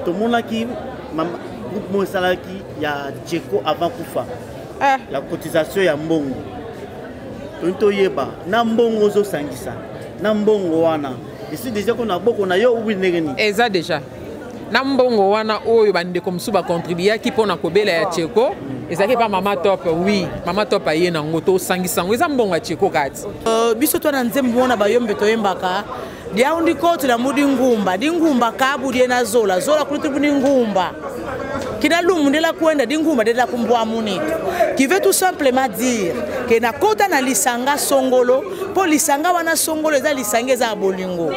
tout le monde qui groupe Monsala qui y a Tcheko avant Koufa. La cotisation ya mbongo. Tonto yeba na mbongo zo sangisa. Na mbongo wana. Ici déjà qu'on a beaucoup na yo ou ndengeni. Eza déjà. Na mbongo wana oyo bande comme suba contribuer qui pona kobela ya Tcheko. Ezaki pa mama top oui, mama top aye na ngoto sangisa. Eza mbongo ya Tcheko kati. Biso to na nzembo wana bayombe to yembaka. Dia undi kote la mudi ngumba, di ngumba kabu die na zola kulutu buni ngumba. Kina lumu ndela kuenda di ngumba ndela kumbwa munito. Qui veut tout simplement dire que na kota na lisanga songolo, po lisanga wana songolo eza lisanga za bolingo.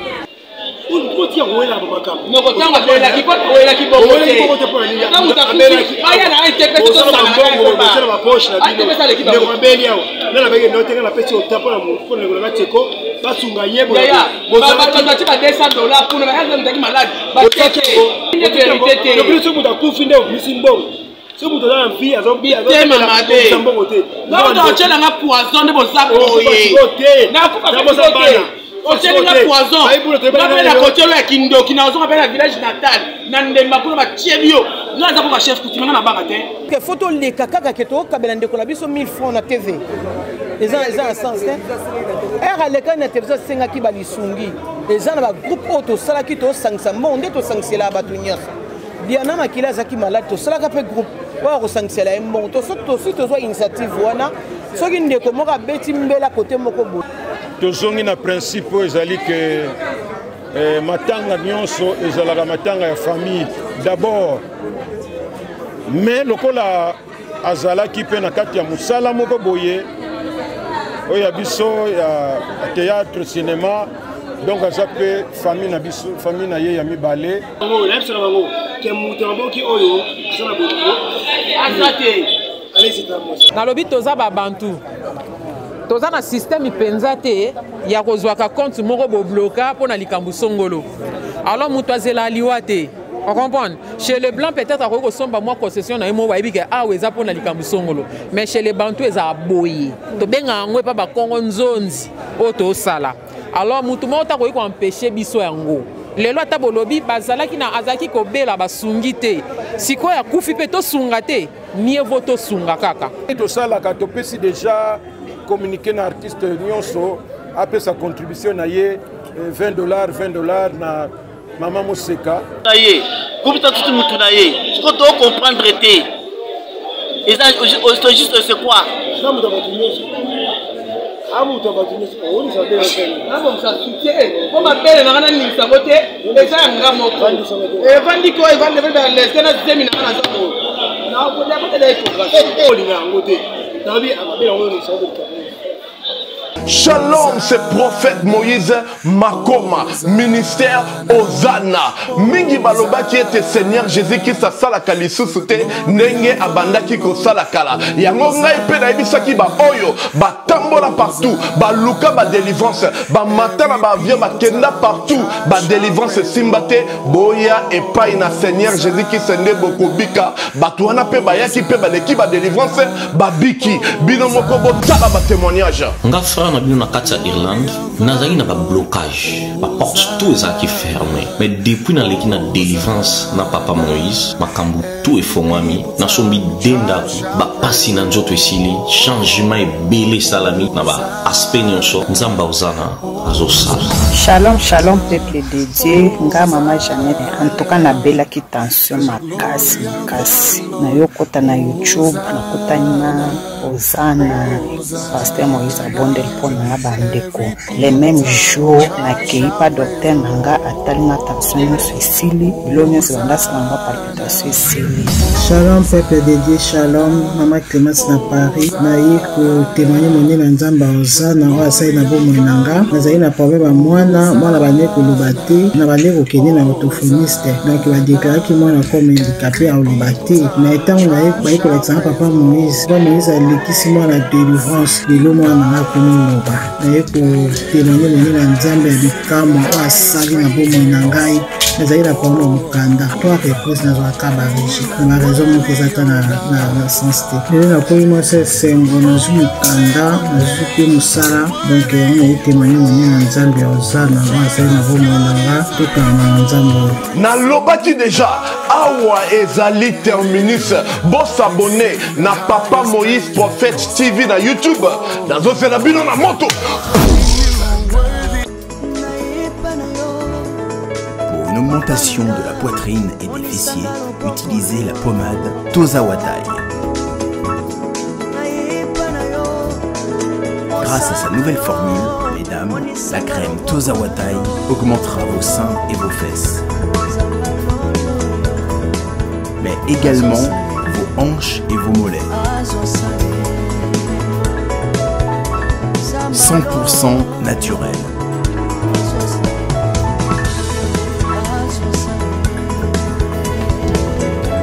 Uti ngwela babaka. Noko tanga bela ki pot wela ki bokote. Tamu takabela ki. Aya na interpréter to na bongo, c'est la poche na bino. Ne rebeli yao. Na la bege note na pesi otapo na mfone ngolo Tcheko. Basunga yebo. Baba tata tiba $200 pour na haza ndaki malade. Ba Tcheko. Inde vérité. Le plus souvent ta kufi ndio misimbongo. Si vous avez un fille, à zombie, à zombie, à bon côté. Non, non, tu as un poison de vos sacs. On tient un poison. On appelle la côté là qui nous appelle la village natal. Nandemba pour ma tiebio. Nous avons un chef coutumier na bagatin. Que photo les kaka keto kabelande ko la biso 1000 francs na TV. Les gens en sens hein. Era le kan na TV senga ki balisungi. Les gens na groupe auto sala ki to sangsa monde to sangsela batunya. Diana makila zaki malade to sala ka pe groupe. Wa ko sangsela mbon to so initiative wana. So ki ndeko moka beti mbela côté moko bo. Tozongi na principe ezali que matanga nyonso ezalaka matanga ya famille d'abord. Mais lokola azalaki pe na kati ya musala moko boye oya biso ya théâtre cinéma donc azape famille na biso famille na ye ya mibale ngo la biso ngo ke mutambo ki oyo sana boto azate allez c'est na lobi toza ba bantu toza na système penza te ya kozwaka compte moko bo bloka pona likambu songolo alors mutu azela liwa te. On comprend. Chez les blancs, peut-être à ressemble à moi concession na imo wabi ke ah weza pona likambu songolo. Mais chez les bantu eza aboyi. To benga ngwe pa ba kongo nzonzi oto sala. Alors mutu mo ta ko empêcher biso yango. Lelo ata bolobi bazala ki na azaki ko bela basungi te. Siko ya kufi pe to sunga te. Mieux vaut to sunga kaka. To sala ka to pesi déjà communiquer na artiste nyonso après sa contribution na ye $20 na Maman Moseka. Aïe, comme ça tout le monde aïe. Ce qu'on doit comprendre était. Et ça, juste c'est quoi? Ça vous avez dit. Ah vous avez dit. On nous a dit. Ah bon ça soutient. On m'appelle na kana ni sabote. Et ça ngamo. Et vandi ko et vandi dans les kana demi na kana sabo. Na ko ya ko tele ko. Oh linga ngote. Tabi amabela on nous sabote. Shalom, c'est prophète Moïse Makoma, ministère Ozana. Mingi baloba qui était Seigneur Jésus qui sa sala kalisusu te nenge abanda ki ko sala kala. Yango ngai pe na ibisa ki ba oyo ba tambola partout, ba luka ba délivrance, ba matana ba via ba kenda partout, ba délivrance simbate boya et pas na Seigneur Jésus qui sende bokobika. Ba tuana pe ba yaki pe ba leki ba délivrance ba biki bino moko bo tala ba témoignage. Na bino na kati ya Irlande nazali na ba blocage ba porte tout ezaki fermé mais depuis na leki na délivrance na papa Moïse makambu tout efongwami na sombi denda ba pasi na nzoto esili changement ebele salami na ba aspect nyonso nzamba ozana azosala. Shalom shalom peuple de Dieu nga mama Jeannette en tout cas na bela ki tension makasi na yokota na YouTube na kota na Ozana pasteur Moïse Abondel pona bandeko les mêmes jours na keipa docteur nanga atalinga tension sisili bilonyo zanda sanga palpitation sisili. Shalom peuple de Dieu, shalom mama Clémence na Paris na yiko témoigner moni na nzamba Ozana wa sai na bomo nanga nazali na problème mwana bane kolobate na bane kokende na orthophoniste donc ba déclarer ki mwana comme handicapé à olobate na etango na yiko ko l'exemple papa Moïse alekisi mwana délivrance lelo mwana na konoloba na yiko témoigner moni na nzamba ya bikamwa asali na bomo na ngai. ezali na problème mokanda to repose nazwaka barégie na baraison moko eza ta na sens te lelo nakomi mwasi esengo nazwi mokanda nazwi mpe mosala donc yango nayi témoigne monene na nzambe ya ozana ngo azali na bomoi nanga tokanga na nzambe oyo nalobaki deja awa ezali terminus bosabone na Papa Moïse Prophète TV na YouTube nazosela bino na moto. Pour une augmentation de la poitrine et des fessiers, utilisez la pommade Tozawatai. Grâce à sa nouvelle formule, mesdames, la crème Tozawatai augmentera vos seins et vos fesses, mais également vos hanches et vos mollets. 100% naturel.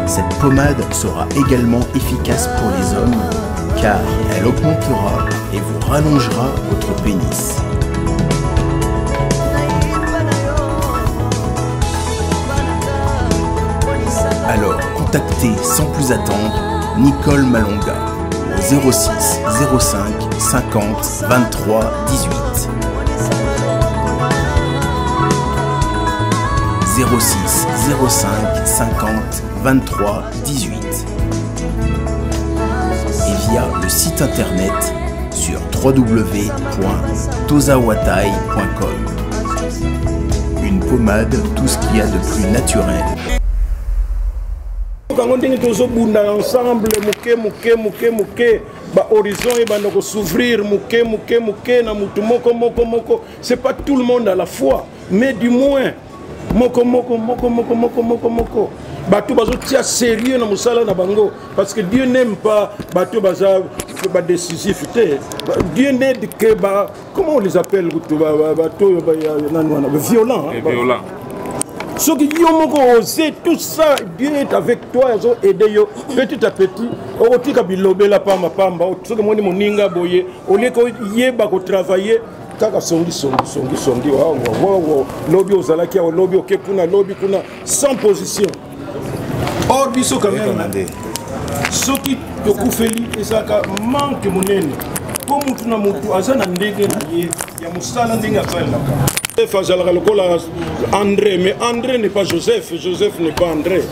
Cette pommade sera également efficace pour les hommes car elle augmentera et vous rallongera votre pénis. Alors contactez sans plus attendre Nicole Malonga au 06 05 50 23 18. 06 05 50 23 18 et via le site internet sur www.tozawatai.com. Une pommade, tout ce qu'il y a de plus naturel. Quand on dit que nous ensemble, horizon et s'ouvrir, c'est pas tout le monde à la fois, mais du moins, bato bazo tia sérieux na musala na bango parce que Dieu n'aime pas bato baza ba décisif té Dieu n'aide que ba comment on les appelle bato violent violent ceux qui disent moko oser tout ça Dieu est avec toi ils ont aidé yo petit à petit otika bilobela pamba ceux qui moni moninga boye ole ko yeba ko travailler kaka songi wow lobby ozalaki au lobby ok kuna lobby kuna sans position. Or biso quand même ceux qui tokufeli ezaka manque monene po mutu na mutu azana ndenge na ye ya musala ndenge asalaka Joseph azalaka lokola André mais André n'est pas Joseph n'est pas André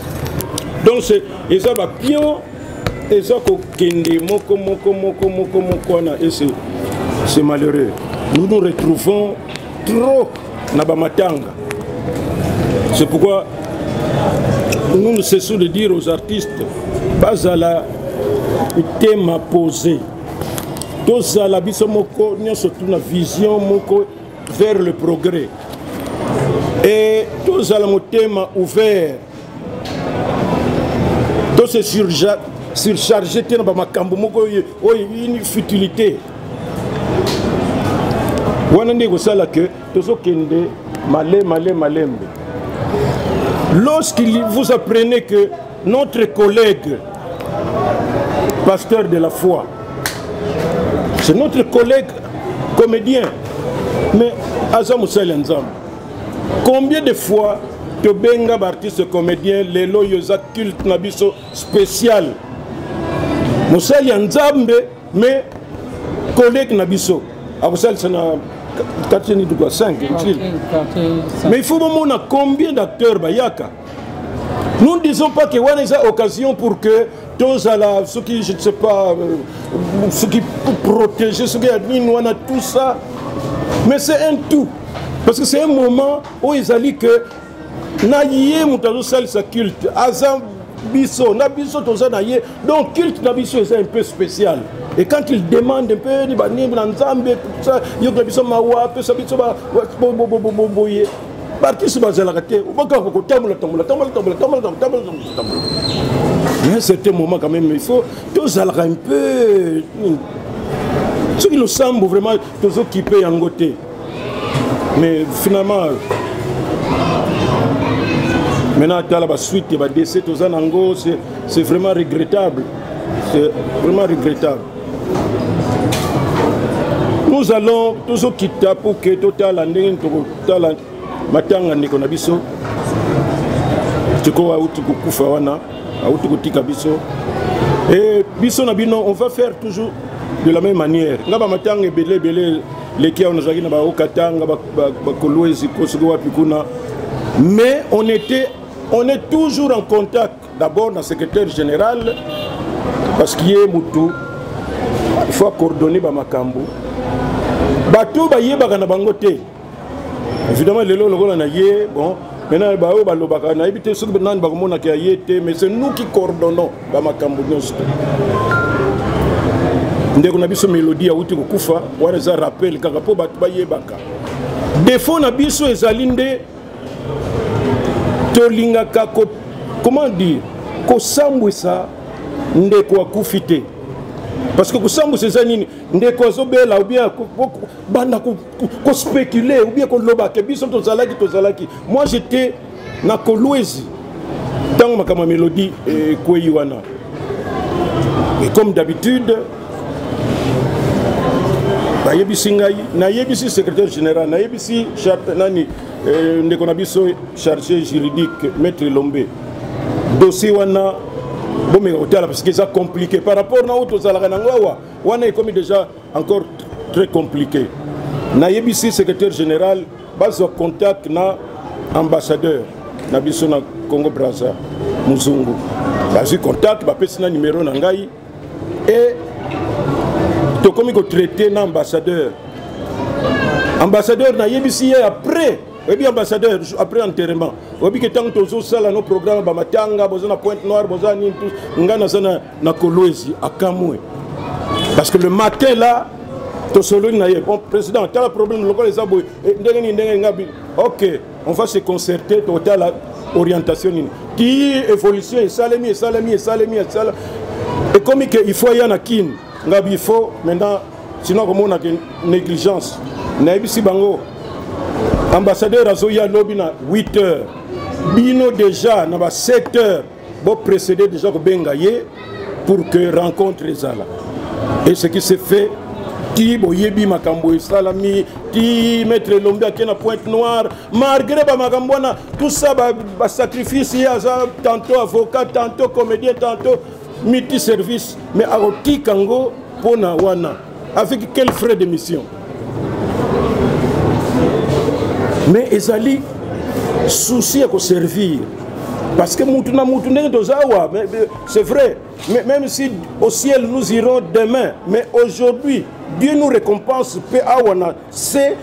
donc c'est ezaba pion ezako kende moko wana et c'est malheureux. Nous nous retrouvons trop na bamatanga. C'est pourquoi nous ne cessons de dire aux artistes bazala thème posé. Tozala biso moko nyonso tuna vision moko vers le progrès. Et tozala mo thème ouvert. To se surcharger te na bamakambo moko une futilité. Lorsqu'il vous apprenez que notre collègue, pasteur de la foi, c'est notre collègue comédien, mais Azam Nzam, combien de fois te benga artiste comédien, les loyosa culte nabiso spécial, Moussel Nzambe, mais collègue nabiso. C'est 5. Mais il faut montrer combien d'acteurs bayaka. Nous ne disons pas que on a une occasion pour que tous à la ceux qui je ne sais pas ceux qui protéger ceux qui admin on a tout ça. Mais c'est un tout parce que c'est un moment où ils allaient que naïe mutazo sal sa culte azam biso na biso toza naïe donc culte na biso c'est un peu spécial. Et quand il demande un peu, il va dire Nzambe, tout ça, il y a des mawa, tout ça, boye. Parti sur la raté, ou pas mais c'était un moment quand même, il faut tous aller un peu. Ce qui nous semble vraiment tous occupés en côté. Mais finalement, maintenant, la suite, il va décès, tous en ango, c'est vraiment regrettable. C'est vraiment regrettable. Nous allons tous quitter pour que total matanga nikonabiso tiko auti kukufa wana auti kutika biso et biso na bino on va faire toujours de la même manière ngaba matanga belé les qui on a na okatanga ba kolwezi kosugo wapi kuna mais on est toujours en contact d'abord dans le secrétaire général parce qu'il est mutu il faut coordonner ba makambo bato ba yeba na bango te évidemment lelo lokola na ye bon maintenant ba balobaka na ebité soki nan ba komona ki ayete mais c'est nous qui coordonnons ba makambo nyonso ndeko na biso mélodie ya uti kokufa wana za rappel kaka po bato ba yebaka défaut na biso ezali nde tolingaka ko comment dire ko sambwisa ndeko akufi te parce que kosambwisa eza nini ndeko azobela ou bien banda ko spéculer ou bien ko lobaka biso tozalaki moi j'étais na kolwezi tango makama mélodie kwei wana et comme d'habitude nayebisi ngai nayebisi secrétaire général nayebisi nani ndeko na biso chargé juridique maître Lombe dossier wana bomeka kotala parce que c'est compliqué par rapport na auto zalaka na ngwa wana est comme déjà encore très compliqué nayebisi secrétaire général bazo contact na ambassadeur na biso na Congo Brazza Muzungu bazo contact ba pesi na numéro na ngai et to komi ko traiter na ambassadeur na yebisi après et bien ambassadeur après enterrement obi ke tant tozo sala no programme ba matanga bozana Pointe Noire bozana ni tout ngana sana na kolwezi akamwe parce que le matin là to solo na ye bon président t'as le problème local les aboy ndenge ngabi OK on va se concerter total la orientation qui évolution et salami et comme il faut y en a kin ngabi il faut maintenant sinon comme on a négligence na ibisi bango ambassadeur azoya lobby na 8h bino déjà na ba 7h bo précéder déjà ko bengaye pour que rencontre ezala et ce qui s'est fait ti boyebi makambo salami ti maître Lombe qui na Pointe Noire malgré ba makambo na tout ça ba sacrifice ya tantôt avocat tantôt comédien tantôt multi service mais aroti kango pona wana avec quel frais de mission mais ezali souci à servir parce que c'est vrai mais même si au ciel nous irons demain mais aujourd'hui Dieu nous récompense c'est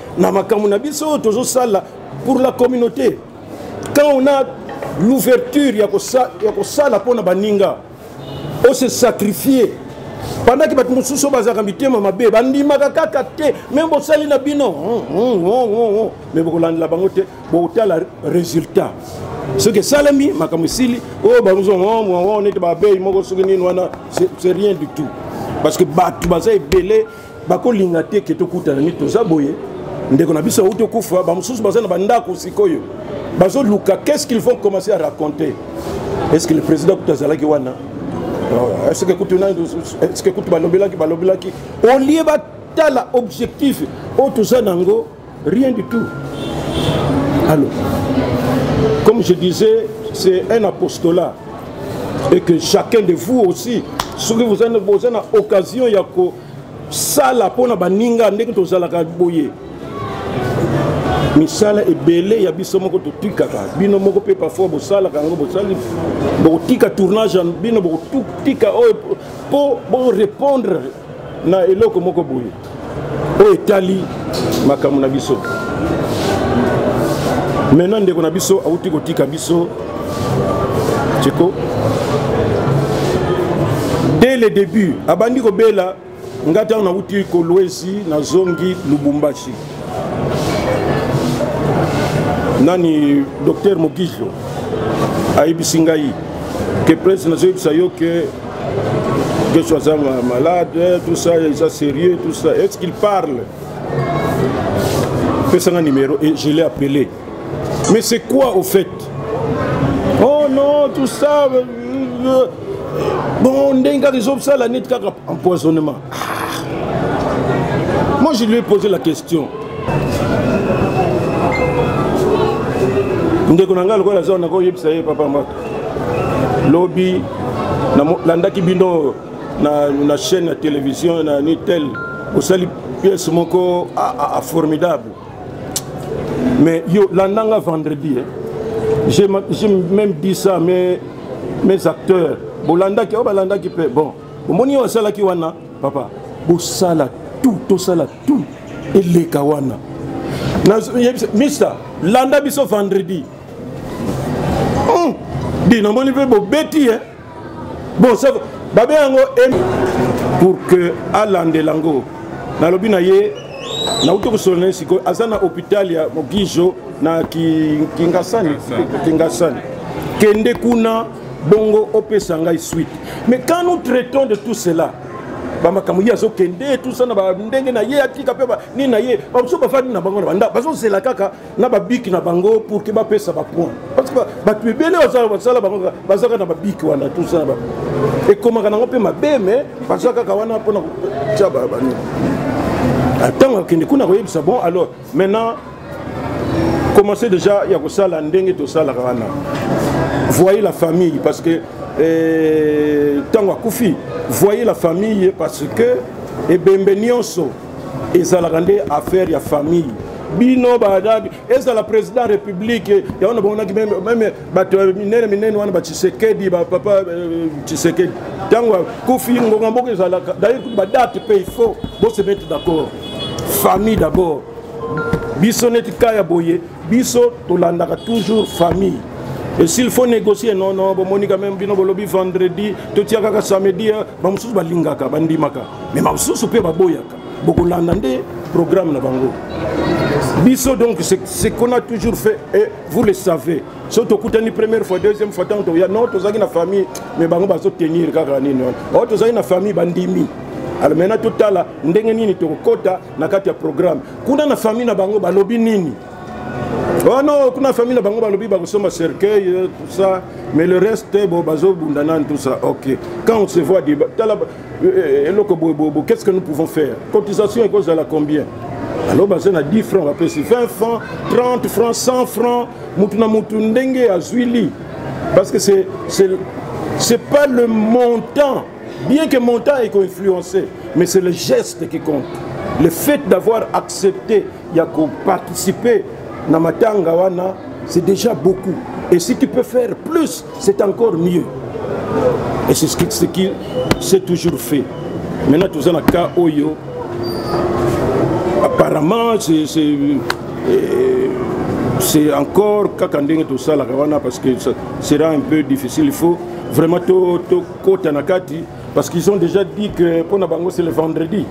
pour la communauté quand on a l'ouverture il y a ça la pona baninga on se sacrifier pendant que bato mususu bazaka mitema mabe bandimaka kaka te même bosali na bino mais bokolanda bango te botala résultat ce que salami makamusili oh bamuzo on est babe moko soki nini wana c'est rien du tout parce que bato baza ebele bakolinga te ke tokutana ni toza boye ndeko na biso uto kufa bamususu baza na bandako sikoyo bazo luka qu'est-ce qu'ils vont commencer à raconter est-ce que le président kutazalaki wana est-ce que écoute balobelaki au lieu batala objectif otuzanango rien du tout alors comme je disais c'est un apostolat et que chacun de vous aussi ce que vous avez besoin occasion yako sala pona baninga ndenge tozalaka boye misala ebele ya biso moko totikaka bino moko pe parfois bosala kango bosali botika tournage bino botika pour répondre na eloko moko boye o etali makamu na biso maintenant ndeko na biso auti kotika biso tiko dès le début abandi ko bela ngata na uti kolwezi na zongi Lubumbashi nani docteur Mogijo aibisingai que président Zoïb que soit malade tout ça il est sérieux tout ça est-ce qu'il parle fait son numéro et je l'ai appelé mais c'est quoi au fait oh non tout ça bon ndenga résoudre ça la net kaka empoisonnement moi je lui ai posé la question ndeko na nga lokola za nako yebisa ye papa mbato lobi landaki bino na chaîne ya télévision na ni tel osali pièce moko formidable mais yo landanga vendredi j'ai même dit ça à mes acteurs bolandaki o balandaki pe bon omoni yo asalaki wana papa bosala tout eleka wana mister landa biso vendredi di namoni mpe bobeti bon ça babe yango pour que alandela yango nalobi na ye nauti kosolana sikoyo aza na hôpital ya mogijo na kingasani kende kuna bongo opesa ngai suite. Mais quand nous traitons de tout cela bamakambo ye azokende tout ça na bandenge na ye atika pe ni na ye baso bafandi na bango na banda bazozela kaka na babiki na bango pour que bapesa bapoint parce que bato ebele basala bango bazaka na babiki wana tout ça ekomaka nango mpe mabe me bazaka kaka wana mpona tia bani ntango akende kuna koyebisa bon alors maintenant commencez déjà ya kosala ndenge tosalaka wana voyez la famille parce que tango akufi voyez la famille parce que ebembe nyonso ezalaka nde affaire ya famille bino badabi ezala président république yaona bonaki même bato minene wana ba Tshisekedi ba papa Tshisekedi tango akufi ngonga mboko ezalaka d'ailleurs ba date pe il faut bon se mettre d'accord famille d'abord biso neti kaya boye biso tolandaka toujours famille. Et s'il faut négocier, non, bon, Monica même bino bolobi vendredi, tout y a kaka samedi, ba mususu ba lingaka, ba ndimaka. Mais ma mususu pe ba boyaka. Beaucoup landande programme na bango. Biso donc c'est qu'on a toujours fait et vous le savez. Surtout koutani première fois, deuxième fois tant ya non, to zaki na famille, mais bango ba so tenir kaka ni non. O to zaki na famille bandimi. Alors maintenant tout à la ndenge nini to kota na kati ya programme. Kuna na famille na bango ba lobi nini? Oh non, kuna famille na bango balobi bakosoma cercueil tout ça, mais le reste bon bazo bundanan tout ça. OK. Quand on se voit qu'est-ce que nous pouvons faire? Cotisation est cause à la combien? Alors bazo na 10 francs, après c'est 20 francs, 30 francs, 100 francs, mutuna mutundenge azwili. Parce que c'est pas le montant, bien que le montant est influencé, mais c'est le geste qui compte. Le fait d'avoir accepté ya participer Namatanga wana, c'est déjà beaucoup. Et si tu peux faire plus, c'est encore mieux. Et c'est ce qui s'est toujours fait. Maintenant, tout ça, cas Oyo, apparemment, c'est encore kakandenge tout ça, parce que ça sera un peu difficile. Il faut vraiment tout côté nakati, parce qu'ils ont déjà dit que pour Nabango, c'est le vendredi.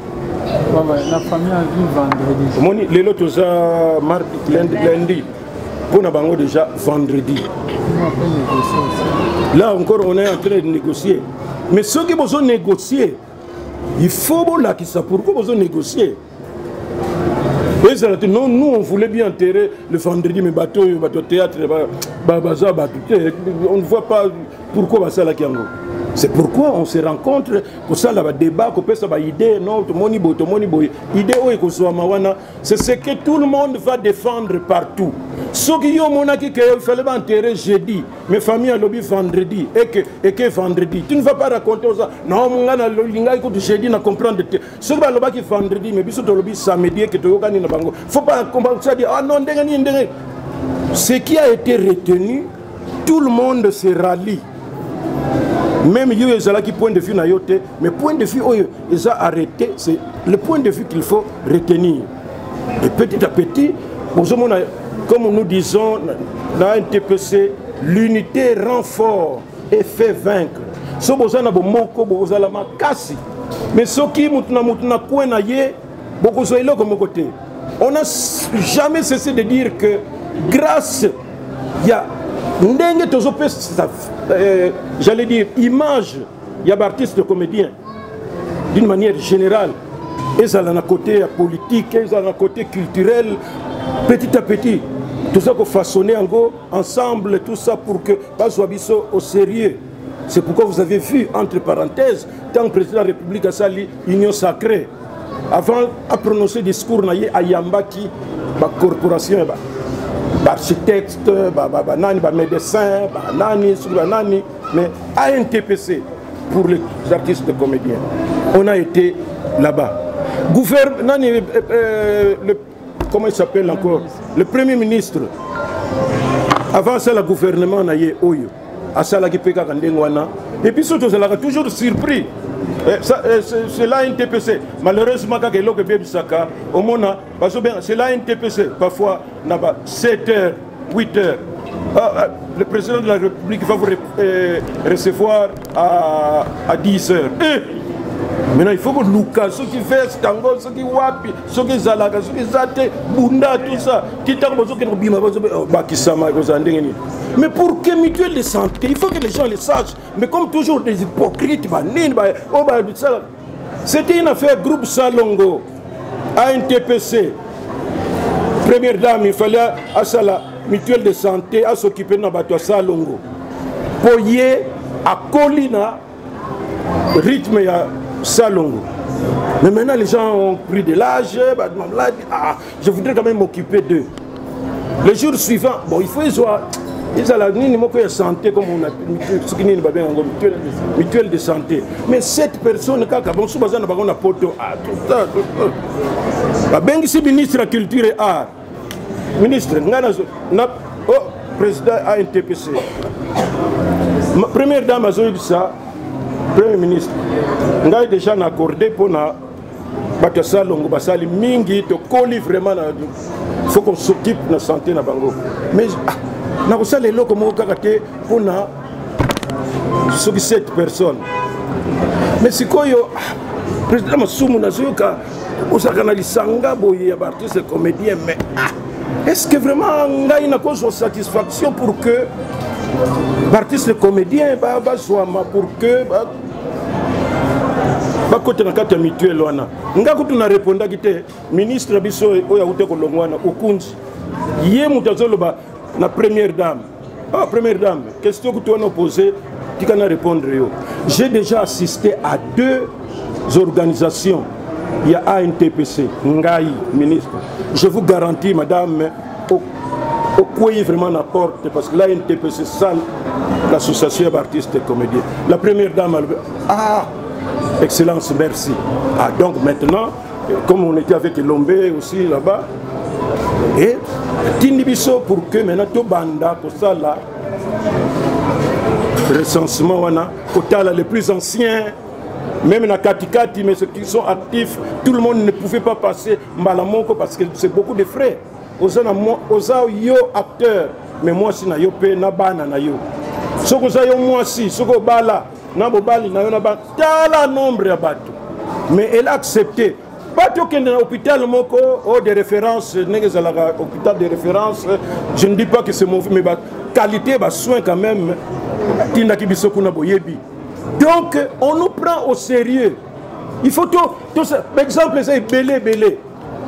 La famille a vu vendredi. Les autres lundi. Pour Nabango déjà vendredi. Là encore on est en train de négocier. Mais ceux qui vont négocier, il faut là qui ça. Pourquoi vous négocier? Non, nous on voulait bien enterrer le vendredi, mais bateau théâtre, on ne voit pas pourquoi ça là qui en gros. C'est pourquoi on se rencontre, que ça là débat, que ça va idée, non, idée c'est ce que tout le monde va défendre partout. Ceux qui ont mon acquis qu'il fallait enterrer jeudi, mes familles ont lobby vendredi, et que vendredi. Tu ne vas pas raconter ça. Non, mon gars, il jeudi, n'a comprendre. Ceux qui ont lobby vendredi, mais bisous lobby samedi, que tu as gagné. Faut pas comprendre ça, dire ah non, ce qui a été retenu, tout le monde se rallie. Même il y a qui point de vue nayote, mais point de vue ils ont arrêté, c'est le point de vue qu'il faut retenir. Et petit à petit, comme nous disons dans un TPC, l'unité rend fort et fait vaincre. Ce besoin na bomoko bozala makasi. Mais ce qui mutuna kwena ye boko zoilo comme côté. On n'a jamais cessé de dire que grâce il y a j'allais dire image, il y a artistes comédiens d'une manière générale, ils ont un côté politique, ils ont un côté culturel, petit à petit, tout ça qu'on façonnait ensemble, tout ça pour que pas soit au sérieux. C'est pourquoi vous avez vu, entre parenthèses, tant que le président de la République a sali union sacrée, avant à prononcer discours à Yamba qui la corporation architecte, médecin, mais ANTPC pour les artistes comédiens. On a été là-bas. Comment il s'appelle encore? Le Premier ministre. Avant ça, le gouvernement n'a eu Oyo. Et puis surtout, c'est toujours surpris. C'est l'ANTPC. Malheureusement, quand il y a c'est l'ANTPC. Parfois, 7 h, 8 h. Le président de la République va vous recevoir à 10 h. Maintenant, il faut que Lucas, ceux qui font Stango, ceux qui Wapi, ceux qui Zalaga, ceux qui Zate, Bunda, tout ça, mais pour que mutuelle de santé, il faut que les gens le sachent. Mais comme toujours, des hypocrites, c'était une affaire groupe Salongo, ANTPC. Première dame, il fallait à la mutuelle de santé à s'occuper de la Salongo. Pour y à Colina, rythme à Salongo. Mais maintenant, les gens ont pris de l'âge. Je voudrais quand même m'occuper d'eux. Le jour suivant, bon, il faut qu'ils soient. Ils ont la santé comme on a mutuelle de santé. Mais cette personne, quand on a poto, si ministre de la Culture et Art, ministre, président ANTPC, première dame a dit ça, premier ministre, on a déjà accordé pour Batassa Longo Basali Mingi, to coller vraiment, il faut qu'on s'occupe de la santé na bango. Mais na ça les locaux mo kakate pour na cette personne. Mais c'est quoi yo président Masumu na zoka osakana lisanga boye artiste comédien mais est-ce que vraiment nga ina cause de satisfaction pour que l'artiste comédien ba soit pour que côté na kata mutuelle wana nga ko tuna répondre kité ministre biso oya ute ko longwana okunzi yé mutazolo ba la première dame. Ah, première dame, question que tu as posée, tu peux répondre. J'ai déjà assisté à 2 organisations. Il y a ANTPC, Ngaï, ministre. Je vous garantis, madame, au quoi vraiment la porte, parce que l'ANTPC, c'est ça, l'association d'artistes et comédiens. La première dame, elle dit, ah, excellence, merci. Ah, donc maintenant, comme on était avec Lombé aussi là-bas, et Tindibiso pour que maintenant tout banda pour ça là recensement wana kotala les plus anciens même na katikati mais ceux qui sont actifs tout le monde ne pouvait pas passer malamoko parce que c'est beaucoup de frais oza yo acteur mais moi si na yo pe na bana na yo soko za yo moi si soko bala na bobali na yo na ba tala nombre ya bato mais elle a accepté. Pas tout qu'un hôpital de référence, hôpital de référence, je ne dis pas que c'est mauvais, mais la qualité de soins quand même. Donc, on nous prend au sérieux. Il faut tout ça. Par exemple, c'est belé.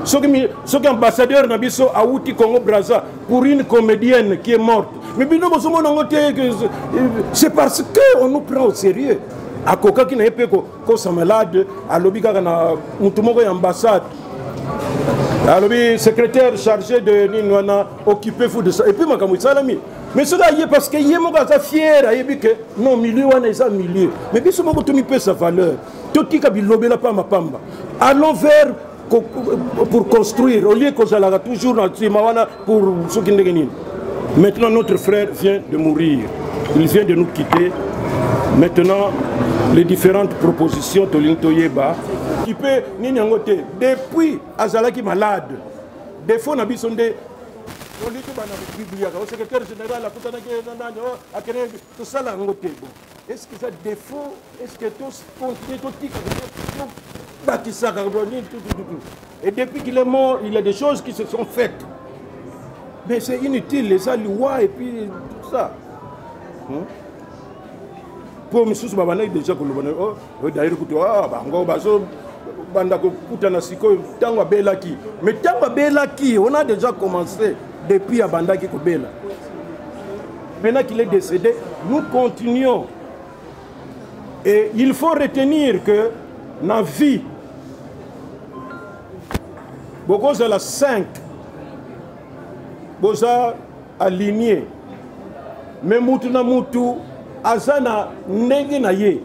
Ce qui est ambassadeur à Outi Congo Brazza pour une comédienne qui est morte. Mais c'est parce qu'on nous prend au sérieux. À Koka qui n'a pas de malade, à l'obligation de l'ambassade, à l'obligation secrétaire chargé de Ninwana, occupez-vous de ça. Et puis, mais cela y est parce que y est fier, non, milieu, on est milieu. Mais puis, ce moment, tu peux sa valeur. Tout qui a lobé la pamba. Allons vers pour construire, au lieu qu'on s'en toujours dans le Timawana pour ceux qui ne. Maintenant, notre frère vient de mourir. Il vient de nous quitter. Maintenant, les différentes propositions de l'Intoyeba, qui peut, depuis Azalaki malade, des fois, on a besoin de. Au secrétaire général, tout ça, est-ce que ça défaut? Est-ce que tous continuent tout? Et depuis qu'il est mort, il y a des choses qui se sont faites. Mais c'est inutile, les lois et puis tout ça. Pour M. Babana, déjà, d'ailleurs, mais Belaki, on a déjà commencé depuis Abandaki Kobela. Maintenant qu'il est décédé, nous continuons. Et il faut retenir que dans la vie, beaucoup de la 5, boza aligné mais mutu na mutu azana ndenge na ye.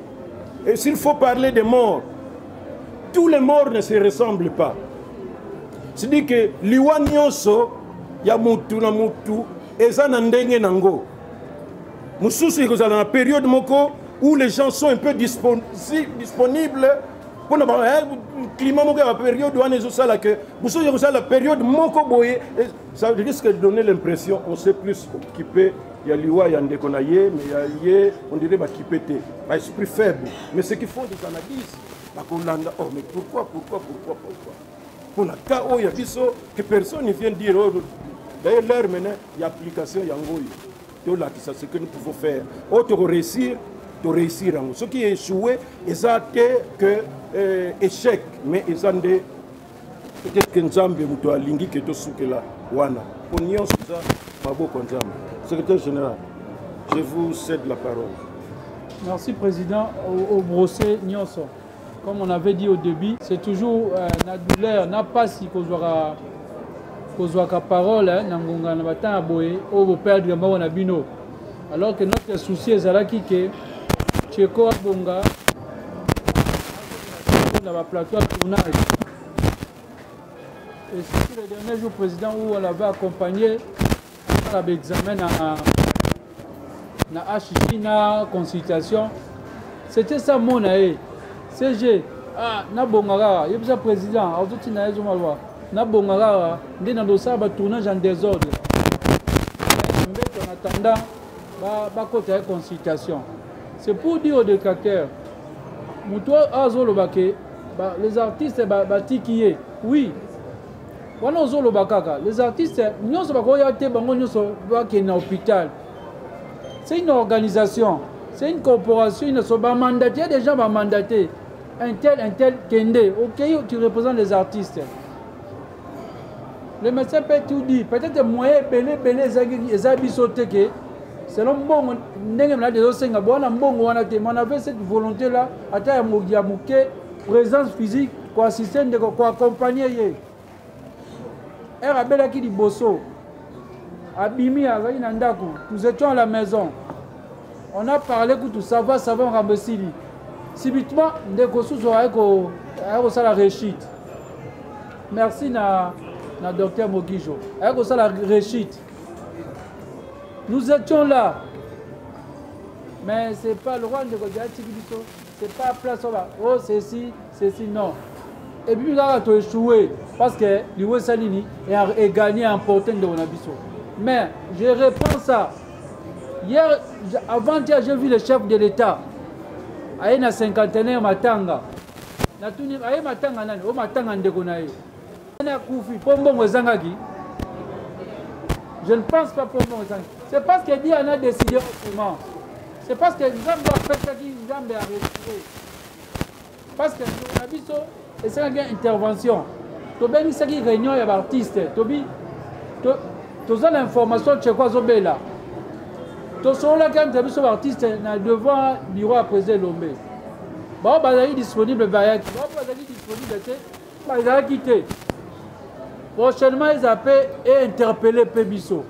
Et s'il faut parler des morts, tous les morts ne se ressemblent pas. C'est-à-dire que liwa nyonso ya mutu na mutu ezana ndenge nango. Mususu ikozala na période moko où les gens sont un peu disponibles pour le climat, la période où la période ça risque de donner l'impression qu'on s'est plus occupé. Il y a l'IWA, il y a Ndekonaye, mais il y a on dirait qu'il est esprit faible. Mais ce qu'il faut des analyses, oh mais pourquoi pour la cas où il y a que personne ne vient dire, d'ailleurs l'heure maintenant, il y a application, il y a un c'est ce que nous pouvons faire. Autre réussir. Ce qui est échoué, c'est que échec, mais ils ont des peut-être que nous avons besoin de l'ingé qui est au là. Wana. Secrétaire général, je vous cède la parole. Merci Président. Au brossé Nyonso. Comme on avait dit au début, c'est toujours la douleur, n'a pas si qu'on soit parole, n'angonga n'abata aboye, au perdre le mot n'abino. Alors que notre souci est là qui est Tcheko Bonga, dans la plateau de tournage. Et c'est le dernier jour président où on l'avait accompagné à l'examen na Achishina consultation. C'était ça mon aïe. CG, na Bongara, il y a besoin président, à tout na ezo malwa. Na Bongara, ndé na dosa ba tournage en désordre. En attendant, ba côté consultation. C'est pour dire aux détracteurs, les artistes, oui, les artistes, c'est une organisation, c'est une corporation, ils sont mandatés, il y a des gens mandatés. Un tel, Kende, ok, tu représentes les artistes. Le médecin peut tout dire, peut-être moyen, belé, les habits sautés. Selon bon, on avait cette volonté-là, à présence physique, quoi, système de quoi accompagner. Qui dit Bosso, Abimi, nous étions à la maison. On a parlé que tout ça va Rambesili. Subitement, la réussite. Merci na docteur Mogijo. La réussite. Nous étions là. Mais ce n'est pas le roi de Godja, c'est pas place là. Oh, ceci, non. Et puis, là, tu as échoué. Parce que l'Iwe Salini est gagné en portant de Wonabiso. Mais je reprends ça. Hier, avant-hier, j'ai vu le chef de l'État. Il y a une cinquantenaire Matanga. Il y a Matanga, il y a Matanga Ndekonaye. Il y a Koufi, Pombo Mwezangagi. Je ne pense pas pour moi. C'est parce que Dieu en a décidé autrement. C'est parce que Nzambe a fait ça qui Nzambe a retiré. Parce que nous avons vu ça, une intervention. Tu as vu ça qui réunion avec l'artiste. Tu as l'information de quoi Zobela. Tu as là quand tu as vu l'artiste devant le bureau à président Lombe. Bon, il est disponible. Il est disponible. Il a quitté. Prochainement, ils appellent et interpellent Pébiso.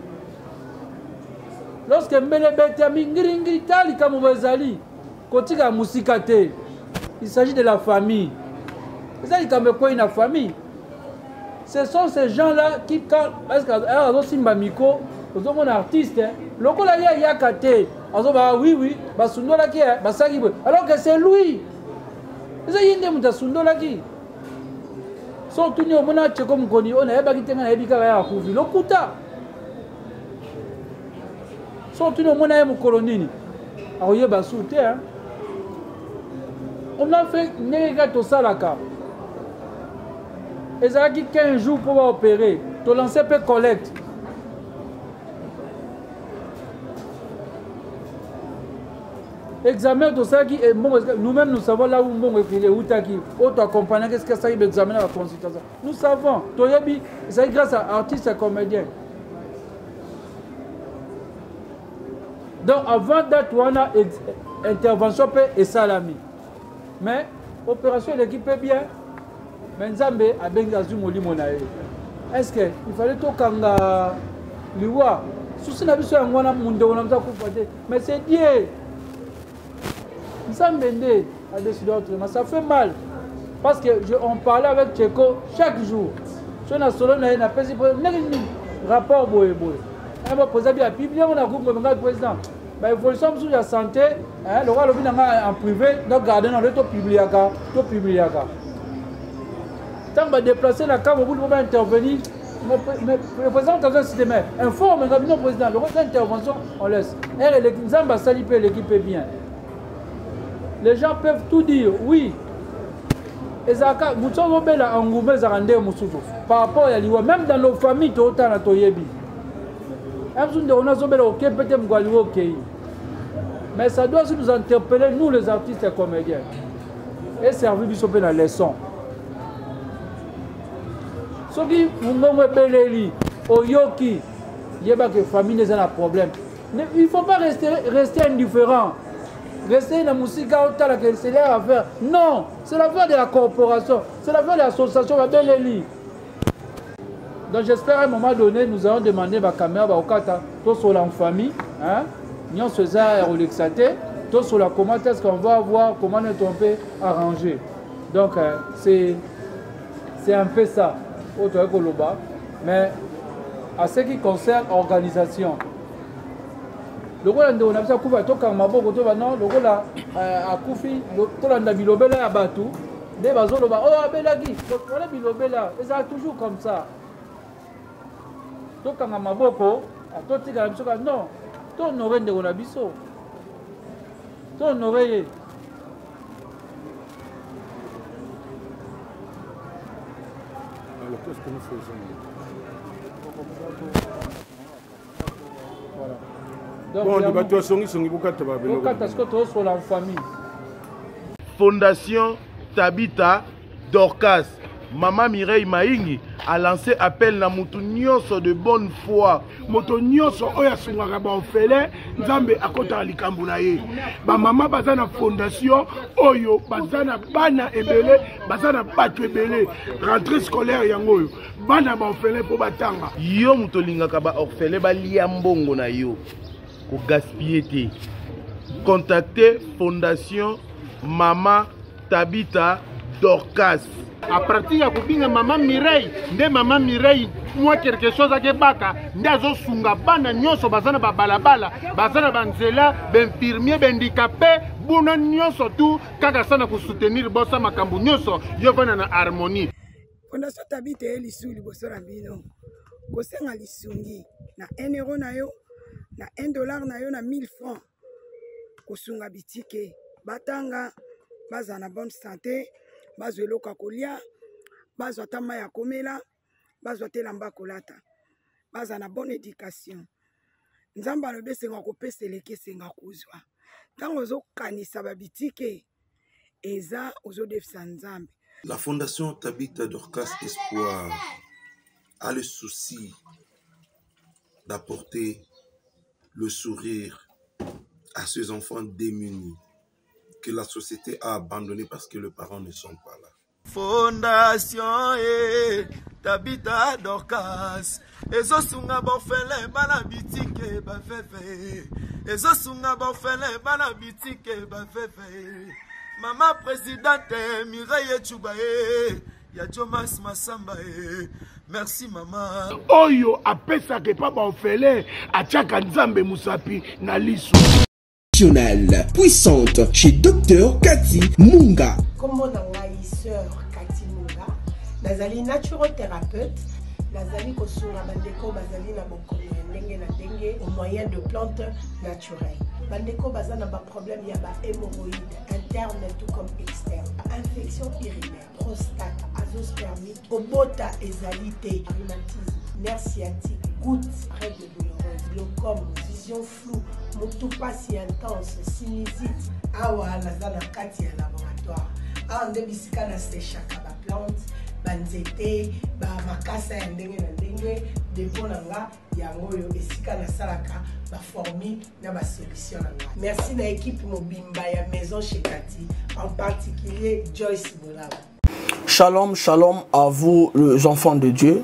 Lorsque il s'agit de la famille. Une famille. Ce sont ces gens-là qui, quand est-ce qu'ils sont un artiste, oui, alors que c'est lui. Surtout nous on a comme koni on a bakitenga na ebika ya kuvi lokuta surtout nous on a mu kolonini aoye basute hein on a fait nega to salaka ezaki 15 jours pour opérer to lancer peu collecte examen de ça qui est bon, nous-mêmes nous savons là où bon est où t'as qui autre accompagné qu'est-ce que ça y est examiner la consultation nous savons toyebi c'est grâce à artistes et comédiens donc avant d'être on a intervention et salami mais opération l'équipe est bien mais Nzambe a bengazu moli monae est-ce que il fallait to kanga liwa souci na biso yango wana munde wana mza kufa te mais c'est Dieu nzambe nde a décidé autrement ça fait mal parce que on parlait avec Tcheko chaque jour so na solo na na pesi rapport boye boye aba poser bien bible on a groupe ngaka président ba évolution sur la santé hein le roi lobi en privé donc garder dans le to publiaka tant ba déplacer la cam au bout va intervenir mais le président quand c'est demain informe le président le roi d'intervention on laisse et l'équipe Zamba saliper l'équipe est bien les gens peuvent tout dire oui ezaka mutso bela angumbe za rande mususu par rapport à liwa même dans nos familles tota na toyebi amzunde on a zobela OK peut-être mgwaliwo OK mais ça doit aussi nous interpeller nous les artistes et comédiens et servir biso pe na leçon soki ngomwe beleli oyoki yeba que famille n'est un problème il faut pas rester indifférent. Rester dans la musique, c'est l'affaire. Non, c'est l'affaire de la corporation, c'est l'affaire de l'association. Donc j'espère à un moment donné, nous allons demander ma caméra, tout sur la famille, nous avons fait ça, tout sur la comment est-ce qu'on va voir, comment on peut arranger. Donc c'est un peu ça, mais à ce qui concerne l'organisation, le rôle de l'organisation, c'est que le rôle à Koufi, le rôle de Bilobela à Batou, des bazos, oh, Belagi, le problème de Bilobela, et ça toujours comme ça. Donc, quand on a beaucoup, non, ton oreille de l'Onabiso, ton oreille. Alors, qu'est-ce que nous faisons? Voilà. Fondation Tabita Dorcas, Maman Mireille Maingi a lancé appel na mutu nyonso de bonne foi. Moto nyonso oya sungaka ba ofele nzambe akota likambo na ye. Ba mama bazana fondation oyo bazana bana ebele bazana batu ebele rentrée scolaire yango yo. Bana ba ofele po batanga. Yo muto lingaka ba ofele ba liambongo na yo. Ko gaspiller. Contactez Fondation Mama Tabita Dorcas. À partir ya kubinga Mama Mireille, nde Mama Mireille moi quelque chose à Kebaka, ndazo sunga bana nyonso bazana ba balabala, bazana banzela, benfirmier, bendicapé, buna nyonso tout kaka sana ko soutenir bossa makambu nyonso yo vana na harmonie. Fondation Tabita elisu liboso na bino. Kosenga lisungi na 1 euro na yo, na $1 na yo na 1000 francs. Kosunga bitike, batanga, bazana bonne santé. Bazwe loka kolia, bazwa tama ya komela, bazwa telamba kolata, bazwa na bonne éducation. Nzamba lobe senga kopese leke senga kuzwa. Tango ozo kanisa babitike, eza ozo defisa nzambe. La Fondation Tabita Dorcas Espoir a le souci d'apporter le sourire à ces enfants démunis que la société a abandonné parce que les parents ne sont pas là. Fondation Tabita Dorcas ezo sunga bofele bana bitike ba fefe ezo sunga bofele bana bitike ba fefe Mama présidente Mireille Chubae ya Jomas Masamba merci maman oyo apesa ke pa ba ofele atiaka nzambe musapi na liso puissante chez Dr Cathy Munga. Comment on a sœur Cathy Munga, nazali naturothérapeute, nazali kosura bandeko bazali na bokomi ndenge na ndenge au moyen de plantes naturelles. Bandeko bazana ba problème ya ba hémorroïdes interne tout comme externe, infection urinaire, prostate, azoospermie, obota ezalité, rhumatisme, nerf sciatique, gouttes, règles douloureuses, glaucome, vision floue, motupa si intense, sinusite. Awa nazana kati ya laboratoire. Awa nde bisika na séchaka ba plante, banzete, ba makasa ya ndenge na ndenge, depo nanga yango yo esika na salaka ba formule na ba solution nanga. Merci na équipe mobimba ya maison chez Cathy, en particulier Joyce Bolaba. Shalom, shalom à vous les enfants de Dieu.